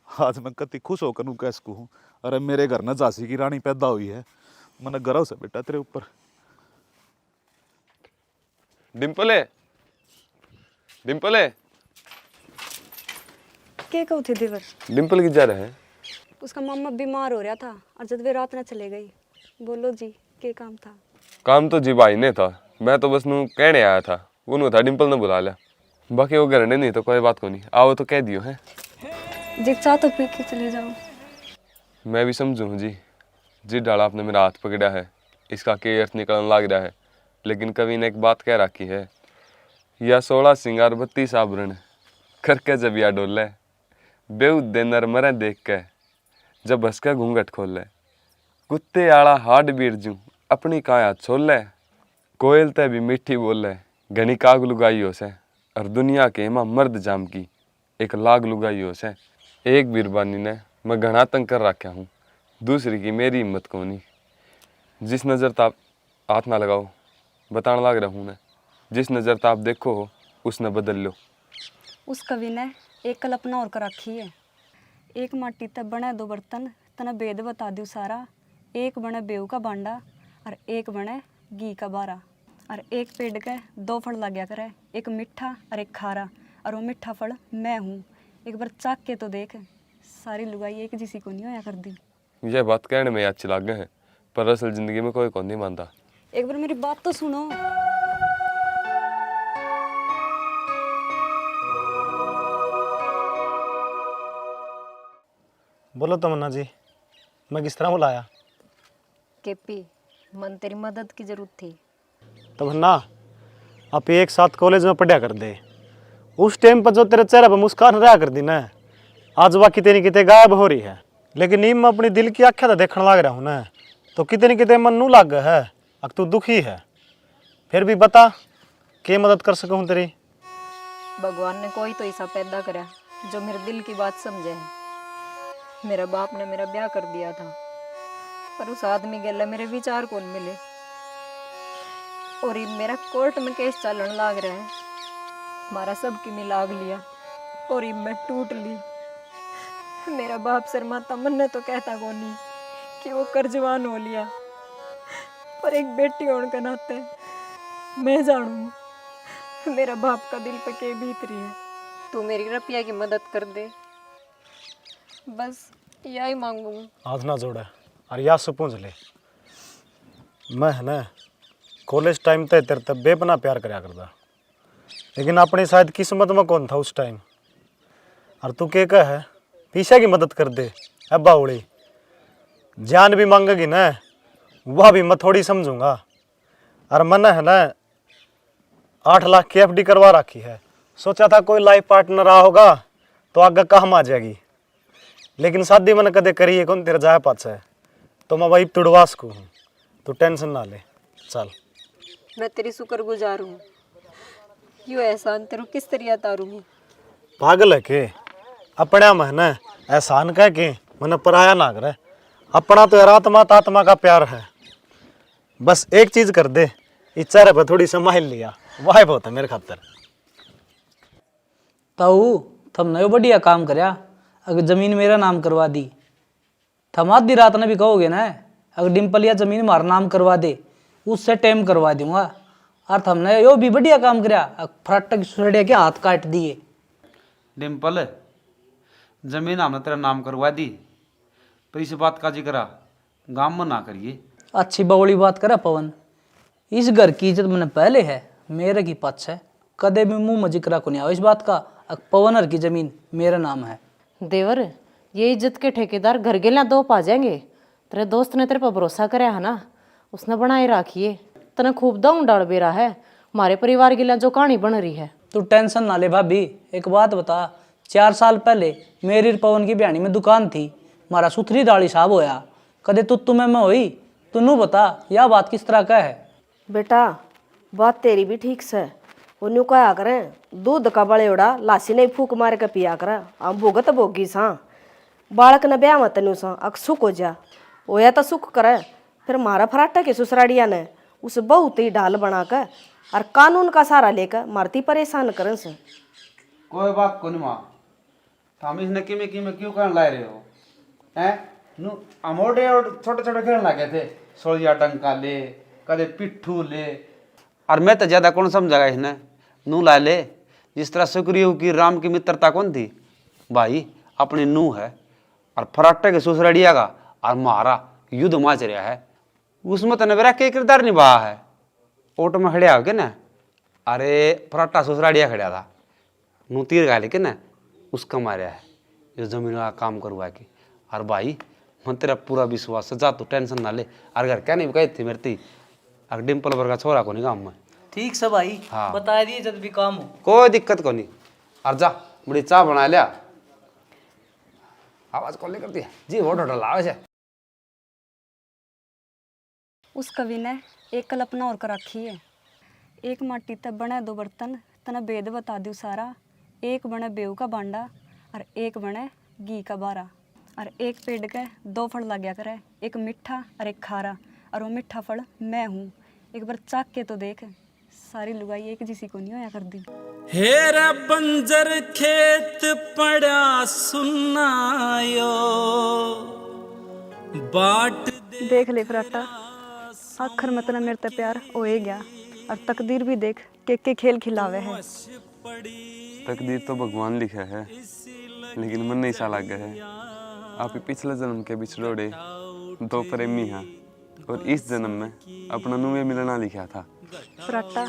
आज मैं कति खुश होकर नू कह सकूँ। अरे मेरे घर न झांसी की रानी पैदा हुई है, मैंने गर्व से बेटा तेरे ऊपर। डिम्पले, डिम्पले, के कहू थे देवर? डिम्पल की जा रहा है? उसका मामा बीमार हो रहा था और जब वे रात न चले गई। बोलो जी, के काम था? काम तो जी भाई ने था, मैं तो बस नू कहने आया था, उन्होंने था डिम्पल ने बुला लिया। बाकी वो घर ने नहीं तो कोई बात को नहीं, आओ तो कह दियो है। जी चाह तो पी के चले जाओ। मैं भी समझूँ जी, जी डाला आपने मेरा हाथ पकड़ा है, इसका के अर्थ निकलने लग रहा है। लेकिन कवि ने एक बात कह रखी है, या 16 सिंगार 32 आभरण करके जब या डोले, बेउदे नर मरे देख के जब हंस के घूंघट खोले, कुत्ते आला हाड बीर जू अपनी काया छोले, कोयल ते भी मीठी बोले घनी काग लुगाइयों से, और दुनिया के मां मर्द जाम की एक लाग लुगाइयों से। एक बीरबानी ने मैं घना तंग कर रखा हूँ, दूसरी की मेरी हिम्मत को नहीं। जिस नज़र ताप हाथ ना लगाओ, बताने लग रहा हूँ मैं, जिस नज़र ताप देखो हो उस न बदल लो। उस कवि ने एक कल्पना और कर रखी है, एक माटी तब बने 2 बर्तन, तना भेद बता दू सारा। एक बने बेऊ का बांडा और एक बने घी का बारा, और एक पेड़ के 2 फल लग्या करे, एक मीठा और एक खारा, और वो मीठा फल मैं हूँ। एक बार चाक के तो देख, सारी लुगाई एक जिसी को नहीं होया कर दी। यह बात कहने में अच्छी लागे है, पर असल जिंदगी में कोई कौन नहीं मानता। एक बार मेरी बात तो सुनो। बोलो तमन्ना जी, मैं किस तरह बुलाया? केपी, मन तेरी मदद की जरूरत थी। तमन्ना, आप एक साथ कॉलेज में पढ़ा कर दे। उस टाइम पर जो तेरे चेहरे पर मुस्कान रहा कर दी ना, आज वह कितनी कितने गायब हो रही है। लेकिन नीम मैं अपनी दिल की आँखें तो देखने लग रहा हूँ ना, तो कितनी कितने मन नू लग है। अब तू दुखी है, फिर भी बता क्या मदद कर सकूँ तेरी? भगवान ने कोई तो ऐसा पैदा करा जो मेरे दिल की बात समझे है। मेरा बाप ने मेरा ब्याह कर दिया था, पर उस आदमी के लिए मेरे विचार कौन मिले। और ये मेरा कोर्ट में केस चलन लाग रहा है। हमारा सब की मिलाग लिया और ये मैं टूट ली। मेरा बाप शर्माता, मन ने तो कहता कोनी कि वो कर्जवान हो लिया, पर एक बेटी होने के नाते मैं जानू मेरा बाप का दिल पे के बीत रही है। तू मेरी रुपया की मदद कर दे, बस यही मांगू। हाथ ना जोड़े और याद से पूछ ले, मैं है ना कॉलेज टाइम ते तेरे तब बेपना प्यार कराया करता, लेकिन अपनी शायद किस्मत में कौन था उस टाइम। और तू क्या कह है पीछे की मदद कर दे। अब बाउली जान भी मांगेगी ना, वह भी मैं थोड़ी समझूंगा। और मन है ना 8 लाख की FD करवा रखी है। सोचा था कोई लाइफ पार्टनर रहा होगा तो आगे काम आ जाएगी, लेकिन शादी मैंने कदे करी है कौन तेरे जाए पास है, तो मैं वही तुड़वा सकूँ हूँ। तू टेंशन ना ले, चल। मैं तेरी शुक्रगुजार हूँ। यो एहसान तेरे किस तरह तारूँ? पागल है के? अपने में ना एहसान कह के मैंने पराया ना करे। अपना तो यार आत्मा तात्मा का प्यार है। बस एक चीज कर दे, इस चेहरे पर थोड़ी संभाल लिया, वह बहुत है मेरे खातर। ताऊ थमने यो बढ़िया काम करया, अगर जमीन मेरा नाम करवा दी। थम आधी रात ने भी कहोगे ना, अगर डिम्पल या जमीन हमारा नाम करवा दे, उससे टाइम करवा दूंगा। और थमने यो भी बढ़िया काम करया, फराटक सुरड़िया के हाथ काट दिए। डिम्पल, जमीन हमने तेरा नाम करवा दी, पर इस बात का जिक्र गांव में ना करिए। अच्छी बवड़ी बात करे पवन, इस घर की इज्जत मैंने पहले है, मेरे की पक्ष है। कदे भी मुंह में जिक्र को नहीं आओ इस बात का। पवनर की जमीन मेरा नाम है। देवर, ये इज्जत के ठेकेदार घर गेला दो पा जाएंगे। तेरे दोस्त ने तेरे पर भरोसा कराया है ना, उसने बनाए राखिए। तने खूब दाऊ डाल बेरा है हमारे परिवार के लिए जो कहानी बन रही है। तू टेंशन ना ले भाभी। एक बात बता, 4 साल पहले मेरी पवन की बयानी में दुकान थी, हमारा सुथरी दाढ़ी साहब होया। कदे तू तुम्हें मैं हुई? तू नू बता यह बात किस तरह का है? बेटा बात तेरी भी ठीक से। उन्हें कहा करें दूध का बड़ेड़ा लासी नहीं फूक मार के पिया कर। हम भुगत भोगी सा बालक ने ब्याह मत नु सा अक सुख हो जा होया तो सुख करे। फिर मारा फराटा के ससुराड़िया ने उस बहुत ही ढाल बना कर और कानून का सहारा लेकर मारती परेशान करें से। कोई बात को नहीं माँ, हम इसने किमें क्यों कहने ला रहे हो हैं? नु अमोडे और छोटे छोटे खेलने लगे थे, सोलिया डंका ले, कदे पिट्ठू ले। और मैं तो ज्यादा कौन समझागा इसने? नू ला ले। जिस तरह सुग्रीव की राम की मित्रता कौन थी भाई, अपनी नू है और फराटे के ससुराड़िया का और मारा युद्ध मच रहा है। उसमें तो मेरा के किरदार निभाया है। ओटो में खड़िया हो के ना, अरे फराटा ससुराड़िया खड़ा था, नू तीर गा लेके ना उसका मारा है जो जमीन का काम करवा के। और भाई मैं तेरा पूरा विश्वास है, जा तू टेंशन ना ले। और घर क्या नहीं कही थी मेरे ती और डिम्पल वर्ग का छोरा को नहीं काम में। ठीक से भाई, हाँ। बता दिए जब भी काम हो। कोई दिक्कत को नहीं। और जा बड़ी चाय बना लिया। आवाज कौन ले करती है जी? वो ढोटल आवे से। उस कवि ने एक कल्पना और कर रखी है। एक माटी तब बने 2 बर्तन, तना भेद बता दू सारा। एक बने बेऊ का बांडा और एक बने घी का बारा। और एक पेड़ के 2 फल लग्या करे, एक मीठा और एक खारा। और वो मीठा फल मैं हूँ। एक बार चाक के तो देख, सारी लुगाई एक जैसी को नहीं होया कर दी। हेरा बंजर खेत पड़ा सुनायो बाट देख ले फराटा, आखिर में तना मेरे ते प्यार हो गया। और तकदीर भी देख के खेल खिलावे है। तकदीर तो भगवान लिखा है, लेकिन मन नहीं सा लगा है। आप ही पिछले जन्म के बिछड़ोड़े 2 प्रेमी हैं और इस जन्म में अपना नुए मिलना लिखा था। फराटा,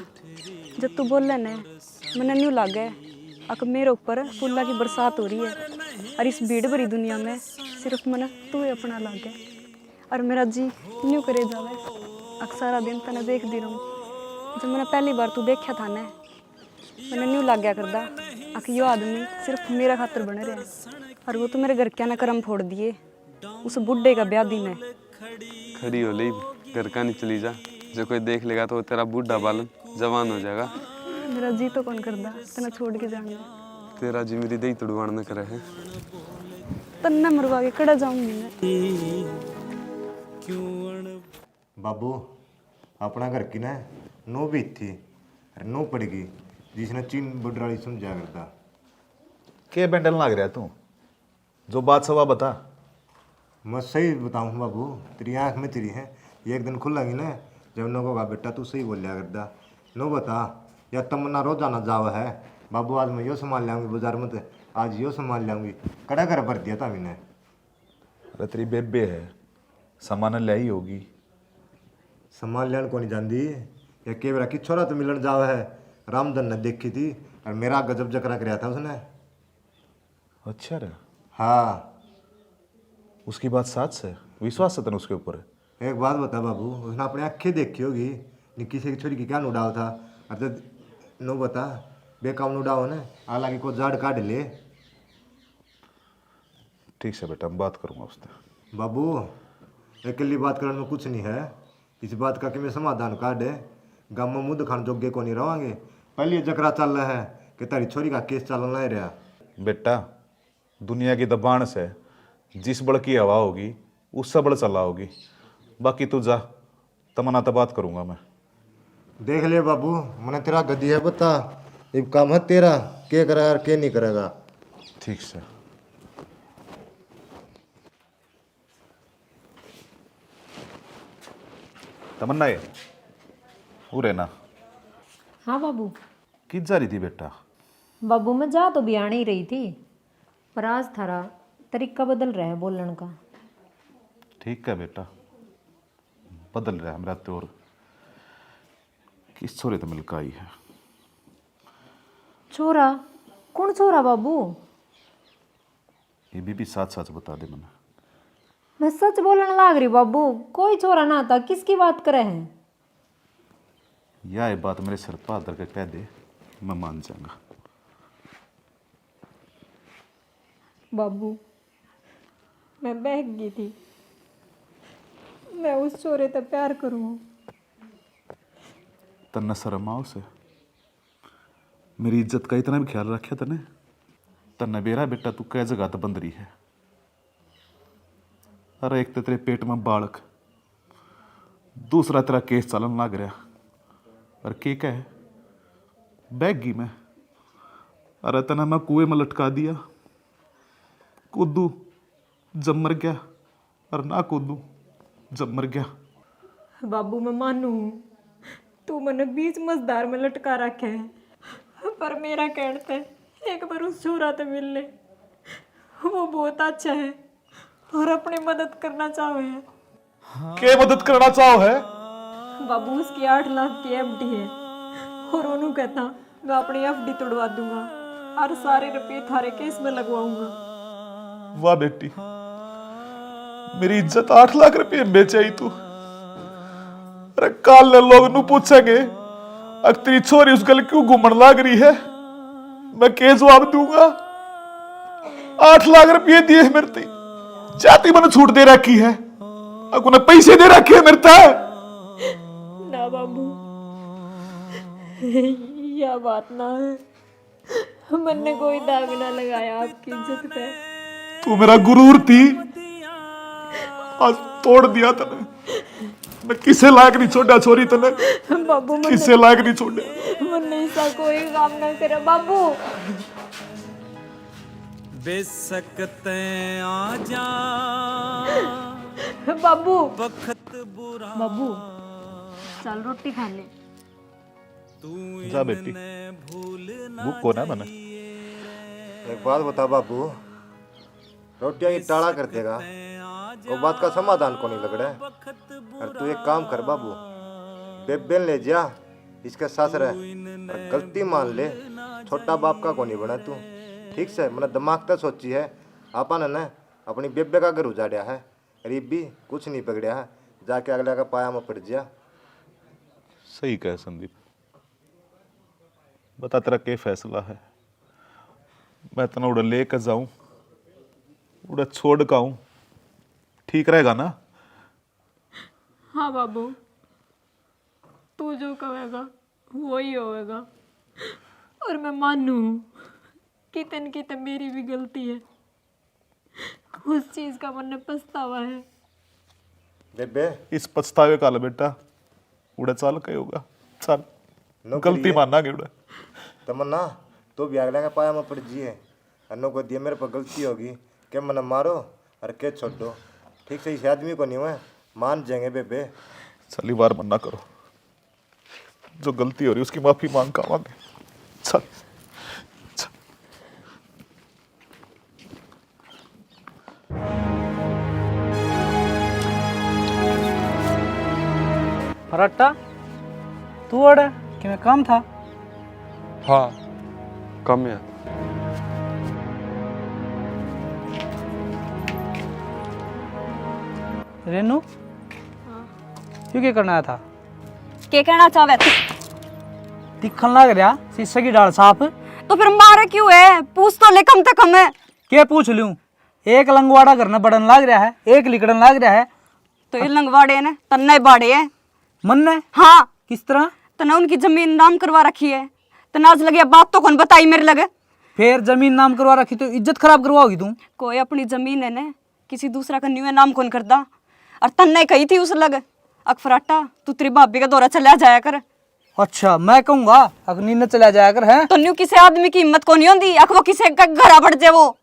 जब तू बोल ने मैंने न्यू लागे अक मेरे ऊपर फूला की बरसात हो रही है। और इस भीड़ भरी दुनिया में सिर्फ मन तू ही अपना लागे और मेरा जी न्यू करे जावे। अक्सर दिन तने देखती रहूँ। जब मैंने पहली बार तू देखा था ना मैंने न्यू लग गया करदा आखिर यो आदमी सिर्फ मेरा खातर बने रहे और वो तो मेरे घर क्या ना कर्म फोड़ दिए उस बुढ़े का ब्याह दी में। खड़ी हो ली घर का नहीं चली जा, जो कोई देख लेगा तो तेरा बूढ़ा बालन जवान हो जाएगा। मेरा जी तो कौन करदा तना छोड़ के जाने। तेरा जी मेरी दही तुड़वाण न करे है। तन्ना मरवा के कड़ा जाऊंगी मैं। बाबू अपना घर की ना नो भी थी अरे नो पड़ेगी जिसने चीन बुढ़ाड़ी समझा करता। के बेंडल लाग रहा तू, जो बात सवा बता। मैं सही बताऊँ बाबू, तेरी आँख में तेरी है एक दिन खुलेंगी ना जब नो का बेटा तू सही बोल लिया करता। नो बता या तमन्ना रोजाना जाव है बाबू, आज मैं यो संभाल लाऊंगी बाजार में, तो आज यो संभाल लाऊंगी। कड़ा कर भर दिया था मैंने। अरे तेरी बेबे है, सामान ले ही होगी। सामान लेन को नहीं जानती या के बेरा की छोरा तो मिलन जाव है। रामधन ने देखी थी और मेरा गजब जकरा कराया था उसने। अच्छा रे। हाँ उसकी बात सच है, विश्वास है तेन उसके ऊपर। एक बात बता बाबू, उसने अपनी आँखें देखी होगी निक्की से छोरी की क्या नुडाव था। अरे नो बता बेकाम नुडाव ना हालांकि को झाड़ काट ले। ठीक है बेटा, मैं बात करूंगा उससे। बाबू अकेली बात करने में कुछ नहीं है, इस बात का कि मैं समाधान काट है। गाँव में मुँह दिखाने जोगे को नहीं रहोगे। पहले ये जकरा चल रहा है कि तारी छोरी का केस चल नहीं रहा। बेटा दुनिया की दबाण से जिस बड़ की हवा होगी उससे बड़ चला होगी। बाकी तू जा, तमन्ना तो बात करूंगा मैं। देख ले बाबू, मैंने तेरा गद्दी है बता, अब काम है तेरा के करेगा और के नहीं करेगा। ठीक से। तमन्ना ये उरे ना हाँ बाबू। किस जा रही थी बेटा? बाबू मैं जा तो बयान ही रही थी, पर आज थारा तरीका बदल रहा है बोलने का। ठीक है बेटा, बदल रहा है मेरा तौर। किस छोरे तो मिलकर आई है? छोरा? कौन छोरा बाबू? ये भी साथ साथ बता दे मैंने। मैं सच बोलने लाग रही बाबू, कोई छोरा ना था। किसकी बात करे हैं? यह बात मेरे सिर पर आदर के कह दे, मैं मान जाऊंगा। बाबू मैं बहक गई थी, मैं उस छोरे से प्यार करूँ। तन्ने शर्म आओ से, मेरी इज्जत का इतना भी ख्याल रखे तने। तन्ने बेरा बेटा तू कै जगह तो बंद रही है। अरे एक तो तेरे पेट में बालक, दूसरा तेरा केस चलन लग रहा और के कह बैगी में। अरे तना मैं कुएं में लटका दिया, कूदू जब मर गया और ना कूदू जब मर गया। बाबू मैं मानू तू मैंने बीच मजदार में लटका रखे है, पर मेरा कहते एक बार उस छोरा तो मिल ले। वो बहुत अच्छा है और अपनी मदद करना चाहे है। के मदद करना चाहो है? बाबू उसकी 8 लाख की एफडी है और उन्होंने कहता मैं अपनी एफडी तोड़वा दूंगा और सारे रुपये थारे केस में लगवाऊंगा। वाह बेटी, मेरी इज्जत 8 लाख रुपये बेचाई तू। अरे काल लोग नू पूछेंगे अगर तेरी छोरी उस गल क्यों घूमन लाग रही है, मैं के जवाब दूंगा? 8 लाख रुपये दिए मेरे ते, जाती मैंने छूट दे रखी है, अगर उन्हें पैसे दे रखे है मेरे ते। ना बाबू यह बात ना है, मैंने कोई दाग ना लगाया आपकी इज्जत पे। तू मेरा गुरूर थी, आज तोड़ दिया तने। मैं किसे लायक नहीं छोड़ा छोरी तने, बाबू किसे लायक नहीं छोड़ा। मैंने ऐसा कोई काम ना करे बाबू। बेसकते आ जा बाबू वक्त बुरा बाबू चल रोटी खा ले। जा बेटी, भूख को ना मैंने। एक बात बता बाबू, रोटियां ही टाड़ा कर देगा, वो बात का समाधान को नहीं लग रहा है। और तू एक काम कर बाबू, बेबेल ले जा इसके साथ रह और गलती मान ले। छोटा बाप का को नहीं बना तू, ठीक से? मैंने दिमाग तक सोची है अपन है ना अपनी बेबे का घर उजाड़िया है, गरीब भी कुछ नहीं पकड़िया है, जाके अगला का पाया में पड़ जा। सही कहे संदीप, बता तेरा क्या फैसला है? मैं तना उड़ा लेकर जाऊं, उड़ा छोड़ का आऊं, ठीक रहेगा ना? हाँ बाबू, तू जो कहेगा वो ही होएगा। और मैं मानू कितन कितन मेरी भी गलती है, उस चीज का मन पछतावा है। बेबे इस पछतावे का बेटा उड़ा चाल कहे होगा, चल गलती मानना के उड़ा। तमन्ना तो भी अगला का पाया में पड़ जिए, अन्नो को दिया मेरे पर गलती होगी, के मना मारो और के छोड़ दो, ठीक से इस आदमी को नहीं हुए मान जाएंगे बेबे। चली बार मना करो, जो गलती हो रही उसकी माफी मांग का आवांगे। चल फराटा तू अड़ कि मैं काम था? हाँ कम है। रेनू क्यों क्या करना आया था? के कहना चाहे दिखन लग रहा शीशे की डाल साफ। तो फिर मारे क्यों है? पूछ तो ले कम से कम है। क्या पूछ लूं? एक लंगवाड़ा करना बड़न लग रहा है, एक लिकड़न लग रहा है। तो ये लंगवाड़े ने तन्ने बाड़े है मन ने? हाँ। किस तरह? तना उनकी जमीन नाम करवा रखी है, तना आज लगे बात तो कौन बताई मेरे लगे। फिर जमीन नाम करवा रखी तो इज्जत खराब करवाओगी तू? कोई अपनी जमीन है ने किसी दूसरा का न्यू नाम कौन करदा। और तन्ने कही थी उस लग अकफराटा तू तेरी भाभी का दौरा चला जाया कर। अच्छा मैं कहूंगा अग्नि न चला जाया कर है तो न्यू किसी आदमी की हिम्मत को नहीं होती अक वो किसी का घर बढ़ जाए वो।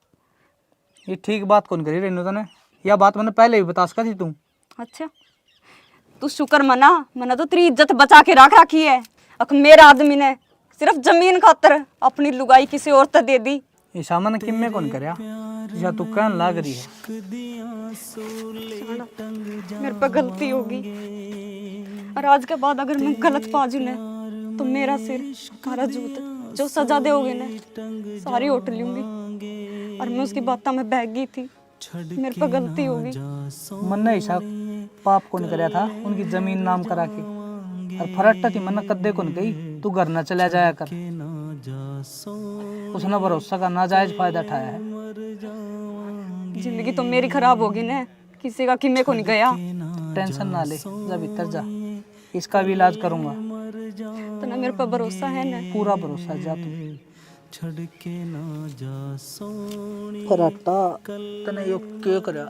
ये ठीक बात कौन करी रेनू तने? यह बात मैंने पहले भी बता सका थी तू। अच्छा तू शुक्र मना, मना तो तेरी इज्जत बचा के रख रखी है। अक मेरा आदमी ने सिर्फ जमीन खातर अपनी लुगाई किसी और तक दे दी। ईशा मन किम्मे कौन करया या तू कहन लाग रही है? मेरे पर गलती होगी और आज के बाद अगर मैं गलत पाजू ने तो मेरा सिर कारा जूत जो सजा दोगे ने सारी उठ लूंगी। और मैं उसकी बातों में बह गई थी, मेरे पर गलती होगी। मन ने ईशा पाप कौन करया था उनकी जमीन नाम करा के? और फरट्टा की मन कद्दे कौन कही तू घर न चला जाया कर? उसने भरोसा का नाजायज फायदा उठाया है। जिंदगी तो मेरी खराब होगी ने, किसी का किमे को नहीं गया। टेंशन ना ले, जा भीतर जा, इसका भी इलाज करूंगा। तो ना मेरे पर भरोसा है ना? पूरा भरोसा है, जा तू। फराटा तने यो के करया?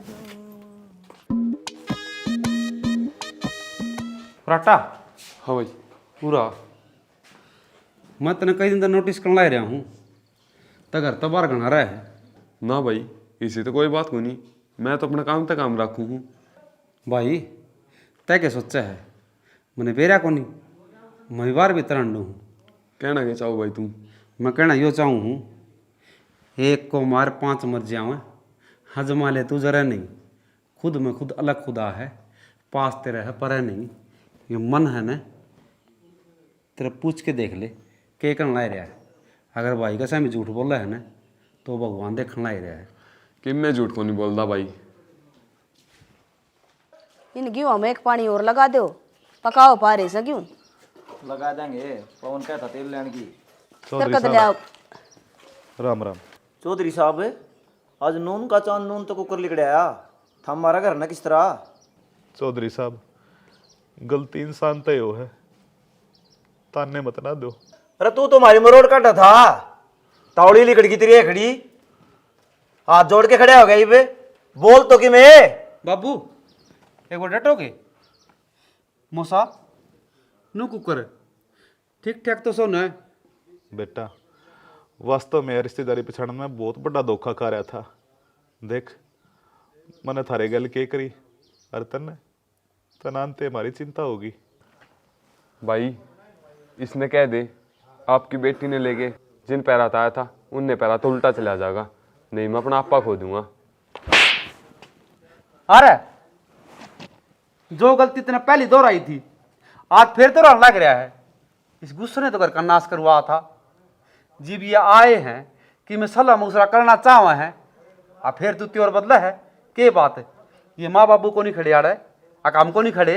फराटा हाँ भाई। पूरा मैं तने कई दिन तक नोटिस करना ही रहा हूँ, तो घर तो बाहर गना रहा है ना भाई, इसी तो कोई बात को नहीं, मैं तो अपना काम तक काम रखूँ हूँ। भाई तय क्या सोचा है? मैंने बेरा को नहीं, मैं बार भी तरह हूँ। कहना क्या चाहो भाई तुम? मैं कहना यो चाहूँ हूँ, एक को मार 5 मर जाऊँ, हजमा ले तू जरा नहीं, खुद में खुद अलग खुदा है, पास तेरा है पर है नहीं। ये मन है न तेरा पूछ के देख ले के करना ही रहा है। अगर भाई का सही झूठ बोल रहा है ना तो भगवान देखना ही रहा है कि मैं झूठ को नहीं बोलता भाई। इन गेहूं में एक पानी और लगा दो, पकाओ पारे से क्यों? लगा देंगे, पवन कहता तेल लेने की। फिर कद ले आओ। राम राम। चौधरी साहब आज नून का चांद नून तो कुकर लिकड़ाया था हमारा घर ना किस तरह? चौधरी साहब गलती इंसान तय हो है, ताने मत ना दो। अरे तू तो हमारी मरोड़ काटा था, तावड़ी लिकड़ की तेरी खड़ी, हाथ जोड़ के खड़े हो गए बे, बोल तो कि मैं। बाबू एक बार डटोगे? मौसा नू कुकर ठीक ठाक तो सुन है। बेटा वास्तव में रिश्तेदारी पिछाड़न में बहुत बड़ा धोखा खा रहा था। देख मैंने थारे गल के करी, अरे तन तनानते हमारी चिंता होगी। भाई इसने कह दे आपकी बेटी ने लेके जिन पैरा आया था उनने पैरा तो उल्टा चला जाएगा, नहीं मैं अपना आपा खो दूंगा। अरे जो गलती तेने पहली दोहराई थी आज फिर तो लग रहा है। इस गुस्से ने तो घर का नाश करवा था। जीव ये आए हैं कि मैं सलाह मशवरा करना चाहवा है आ फिर तू त्योर बदला है के बात है ये माँ बाबू को नहीं खड़े आ रहा है आ काम को नहीं खड़े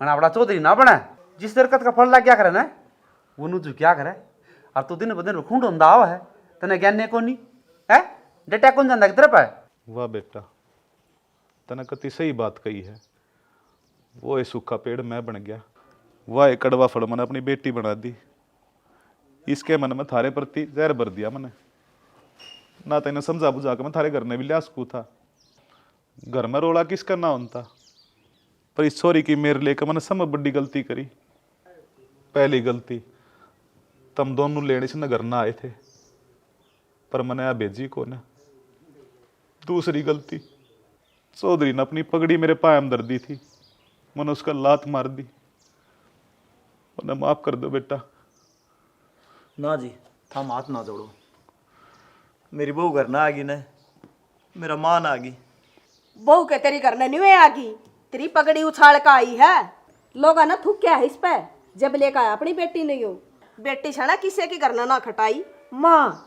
मना बड़ा चौधरी ना बना जिस दरकत का फल ला क्या करे ना वो नु क्या करे और तू दिन ब दिन खूंड होंदा आवा है तने ज्ञान ने को नहीं है डेटा कौन जानदा किधर पे वाह बेटा, तने कति सही बात कही है। वो ये सूखा पेड़ मैं बन गया, वाह एक कड़वा फल मैंने अपनी बेटी बना दी। इसके मन में थारे प्रति जहर भर दिया मैंने। ना तेने समझा बुझा के मैं थारे घर में भी लिया सकू था। घर में रोला किसका ना होता, पर इस छोरी की मेरे लेकर मैंने सब बड़ी गलती करी। पहली गलती तुम दोनों लेने से न घर ना आए थे, पर मैंने यहाँ भेजी को ना। दूसरी गलती चौधरी ने अपनी पगड़ी मेरे पाए अंदर दी थी, मैंने उसका लात मार दी। उन्हें माफ कर दो बेटा। ना जी, थम हाथ ना जोड़ो। मेरी बहू घर ना आ गई ने, मेरा मां ना आ गई। बहू के तेरी घर नहीं हुए आगी, तेरी पगड़ी उछाल का आई है। लोग ना थूक क्या है इस पे, जब लेकर आया अपनी बेटी नहीं हो। बेटी छना किसी की घर ना खटाई। माँ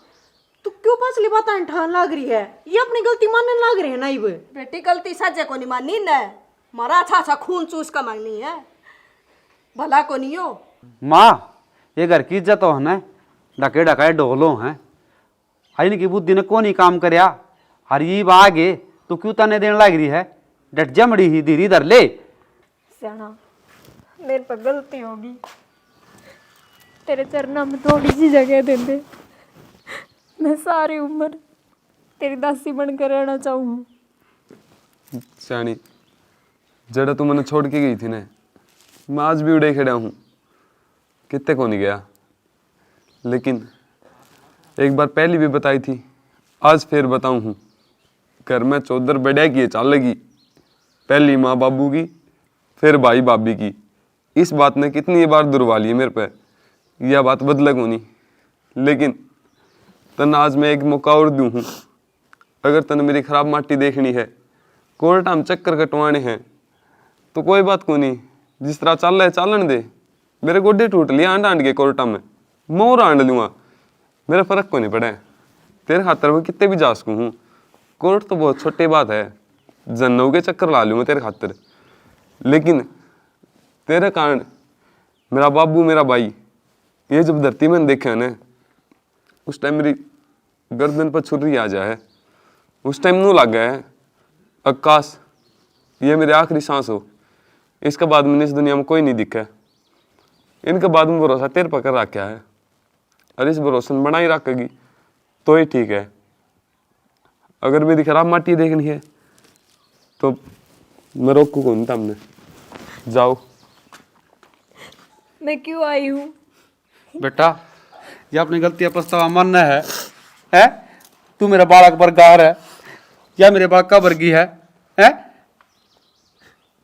तू क्यों पासली बातें ठान लाग रही है? ये अपनी गलती मानने लाग रही है ना इब। बेटी गलती सजे को नहीं माननी न, मारा अच्छा खून चूस का मांगनी है, भला को नहीं हो। माँ ये घर की इज्जत हो ना डके डकाए ढोलो हैं आई की बुद्धि ने कौन ही काम करया हर ये आगे तू क्यों तने देने लग रही है डट जमड़ी ही धीरे धर ले। सियाना मेरे पर गलती होगी, तेरे चरणों में थोड़ी सी जगह दे दे। मैं सारी उम्र तेरी दासी बनकर रहना चाहूँ। सियानी जड़ा तू मैंने छोड़ के गई थी ना, मैं आज भी उड़े खड़ा हूँ, कितने को नहीं गया। लेकिन एक बार पहले भी बताई थी, आज फिर बताऊँ हूँ, घर में चौधर बढ़िया की चाल लगी। पहली माँ बाबू की, फिर भाई भाभी की। इस बात ने कितनी बार दुर्वा ली मेरे पे, यह बात बदले को नहीं। लेकिन तन आज मैं एक मौका और दूँ हूँ। अगर तन मेरी खराब माटी देखनी है, कोर्टा में चक्कर कटवाने हैं, तो कोई बात को नहीं, जिस तरह चल रहा है चालन दे। मेरे गोडे टूट लिए आंड आंड के कोर्टा में, मोर आंड लूँगा, मेरा फर्क को नहीं पड़ा। तेरे खातर मैं कितने भी जा सकूँ हूँ, कोर्ट तो बहुत छोटी बात है, जन्नों के चक्कर ला लूँगा तेरे खातर। लेकिन तेरे कारण मेरा बाबू मेरा भाई ये जब धरती में देखा ना, उस टाइम मेरी गर्दन पर छुरी आ जाए, उस टाइम नू लग गया है आकाश ये मेरी आखिरी सांस हो। इसके बाद मैंने इस दुनिया में कोई नहीं दिखा। इनके बाद में भरोसा तेरे पकड़ रखा है, और इस भरोसे में बना ही रखेगी तो ही ठीक है। अगर मेरी खराब माटी देखनी है तो मैं रोकू कौन था, हमने जाओ। मैं क्यों आई हूँ? बेटा ये अपनी गलती पछतावा मानना है? तू मेरा बालक बरगार है या मेरे बालक का वर्गी है?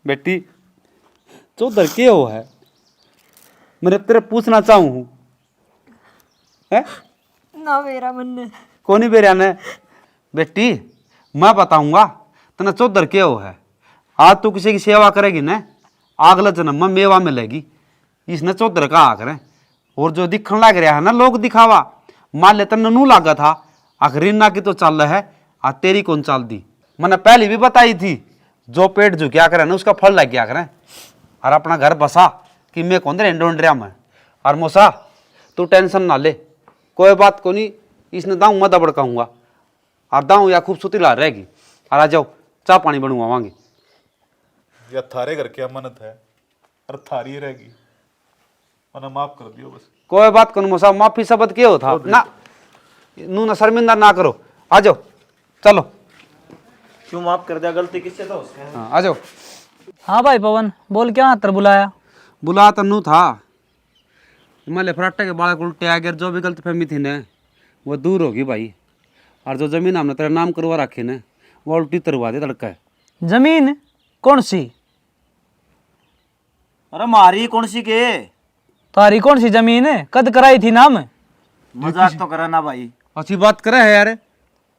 बेटी चौधर के हो है, मैंने तेरे पूछना चाहूँ हूँ है? ना मेरा मन कौन ही बेरिया ने बेटी मैं बताऊंगा तना चौधर के हो है। आज तू किसी की सेवा करेगी ना, अगला जन्म में मेवा मिलेगी। इसने चौधर का आकर और जो दिखने लग रहा है ना लोग दिखावा, मान ले तन नू लागा था आखिर ना की तो चल रहा है, आ तेरी कौन चाल दी। मैंने पहले भी बताई थी, जो पेट झुकिया करे ना उसका फल लग गया करे। और अपना घर बसा कि मैं कौन दे ढूंढ मैं। और मोसा तू टेंशन ना ले, कोई बात को नहीं, इसने दाऊँ मैं दबड़काऊंगा और दाऊँ या खूबसूरती ला रहेगी। और आ जाओ चाय पानी बनवावांगे। या थारे घर की अमानत है और थारी रहेगी, मैंने माफ कर दियो बस। कोई बात करो मोसा, माफी शब्द के हो था ना, नू ना शर्मिंदा ना करो। आ जाओ चलो। क्यों माफ कर दिया, गलती किससे था उसने? हाँ, आ जाओ। हाँ भाई पवन बोल, क्या हाथ बुलाया? बुला तो नू था, हिमालय फराटे के बालक उल्टे आ गए, जो भी गलत फहमी थी ना वो दूर होगी भाई। और जो जमीन हमने तेरा नाम करवा रखी ना वो उल्टी तरवा दे तड़का है। जमीन कौन सी? अरे मारी कौन सी के? तारी कौन सी जमीन है? कद कराई थी नाम? मजाक तो करा ना भाई। अच्छी बात करे है यार,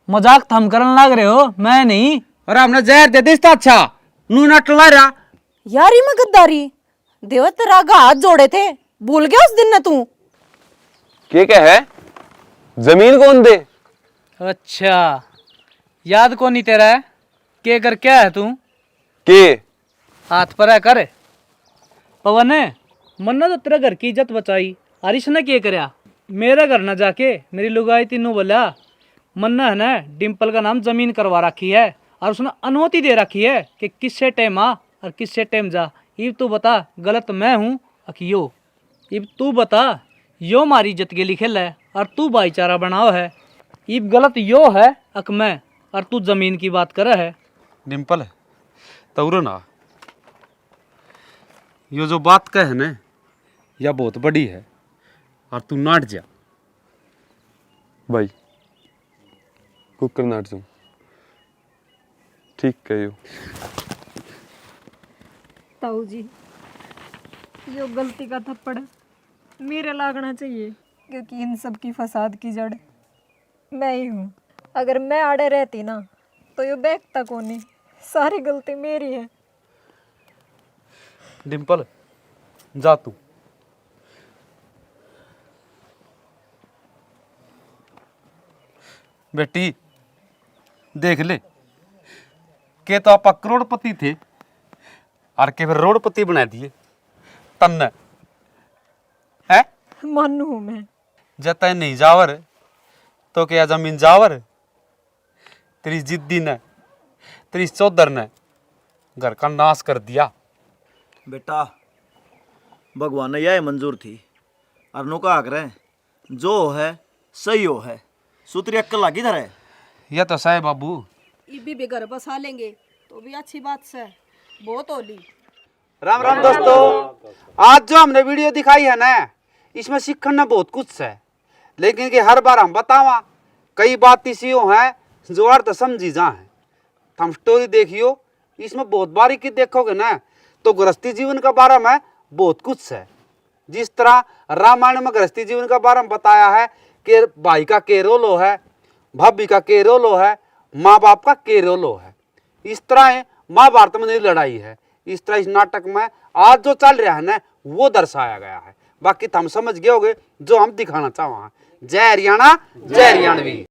मजाक थम करने लग रहे हो, मैं नहीं। अरे हमने जहर दे दिया अच्छा, नू ना टला रहा यारी में गद्दारी देव तेरा हाथ जोड़े थे, भूल गया उस दिन न तू? क्या है? जमीन कौन दे? अच्छा याद को नहीं तेरा है के कर क्या है तू के हाथ पर है कर पवन है मन्ना तो तेरा घर की इज्जत बचाई और इसने क्या करया मेरा घर ना जाके मेरी लुगाई तीनों बोला मन्ना है ना डिम्पल का नाम जमीन करवा रखी है और उसने अनुमति दे रखी है कि किससे टाइम आ और किससे टाइम जा। इब तू बता गलत मैं हूँ अकियो। इब तू बता यो मारी इज्जत के लिए खेल है और तू भाईचारा बनाओ है। इब गलत यो है अक मैं और तू जमीन की बात कर है। डिम्पल तौरो ना यो जो बात कहे ना यह बहुत बड़ी है और तू नाट जा। भाई कुकर नाट जाऊँ ठीक कहो। ताऊ जी यो गलती का थप्पड़ मेरे लागना चाहिए क्योंकि इन सब की फसाद की जड़ मैं ही हूँ। अगर मैं आड़े रहती ना तो यो बैठता कोनी, सारी गलती मेरी है। डिम्पल जा तू। बेटी देख ले के तो आप करोड़पति थे और के फिर रोडपति बना दिए तन्ने है। मानू हूँ मैं। जतय नहीं जावर तो क्या जमीन जावर। तेरी जिद्दी ने तेरी चौधर ने घर का नाश कर दिया। बेटा भगवान ने यह मंजूर थी और नुका करे जो है सही हो है सूत्री अक्कल लागी धर है। यह तो सही बाबू। इबी भी घर बसा लेंगे तो भी अच्छी बात से बहुत होली। राम राम दोस्तों, आज जो हमने वीडियो दिखाई है ना इसमें सीखने बहुत कुछ है, लेकिन कि हर बार हम बतावा कई बात इसी है जो अर्थ समझी जा है। हम स्टोरी देखियो इसमें बहुत बारीकी देखोगे ना तो गृहस्थी जीवन के बारे में बहुत कुछ है। जिस तरह रामायण में गृहस्थी जीवन के बारे में बताया है कि भाई का के रोलो है, भाभी का के रोलो है, माँ बाप का के रोलो है। इस तरह महाभारत में नहीं लड़ाई है। इस तरह इस नाटक में आज जो चल रहा है ना वो दर्शाया गया है। बाकी तो हम समझ गए होगे जो हम दिखाना चाह। जय हरियाणा जय हरियाणवी।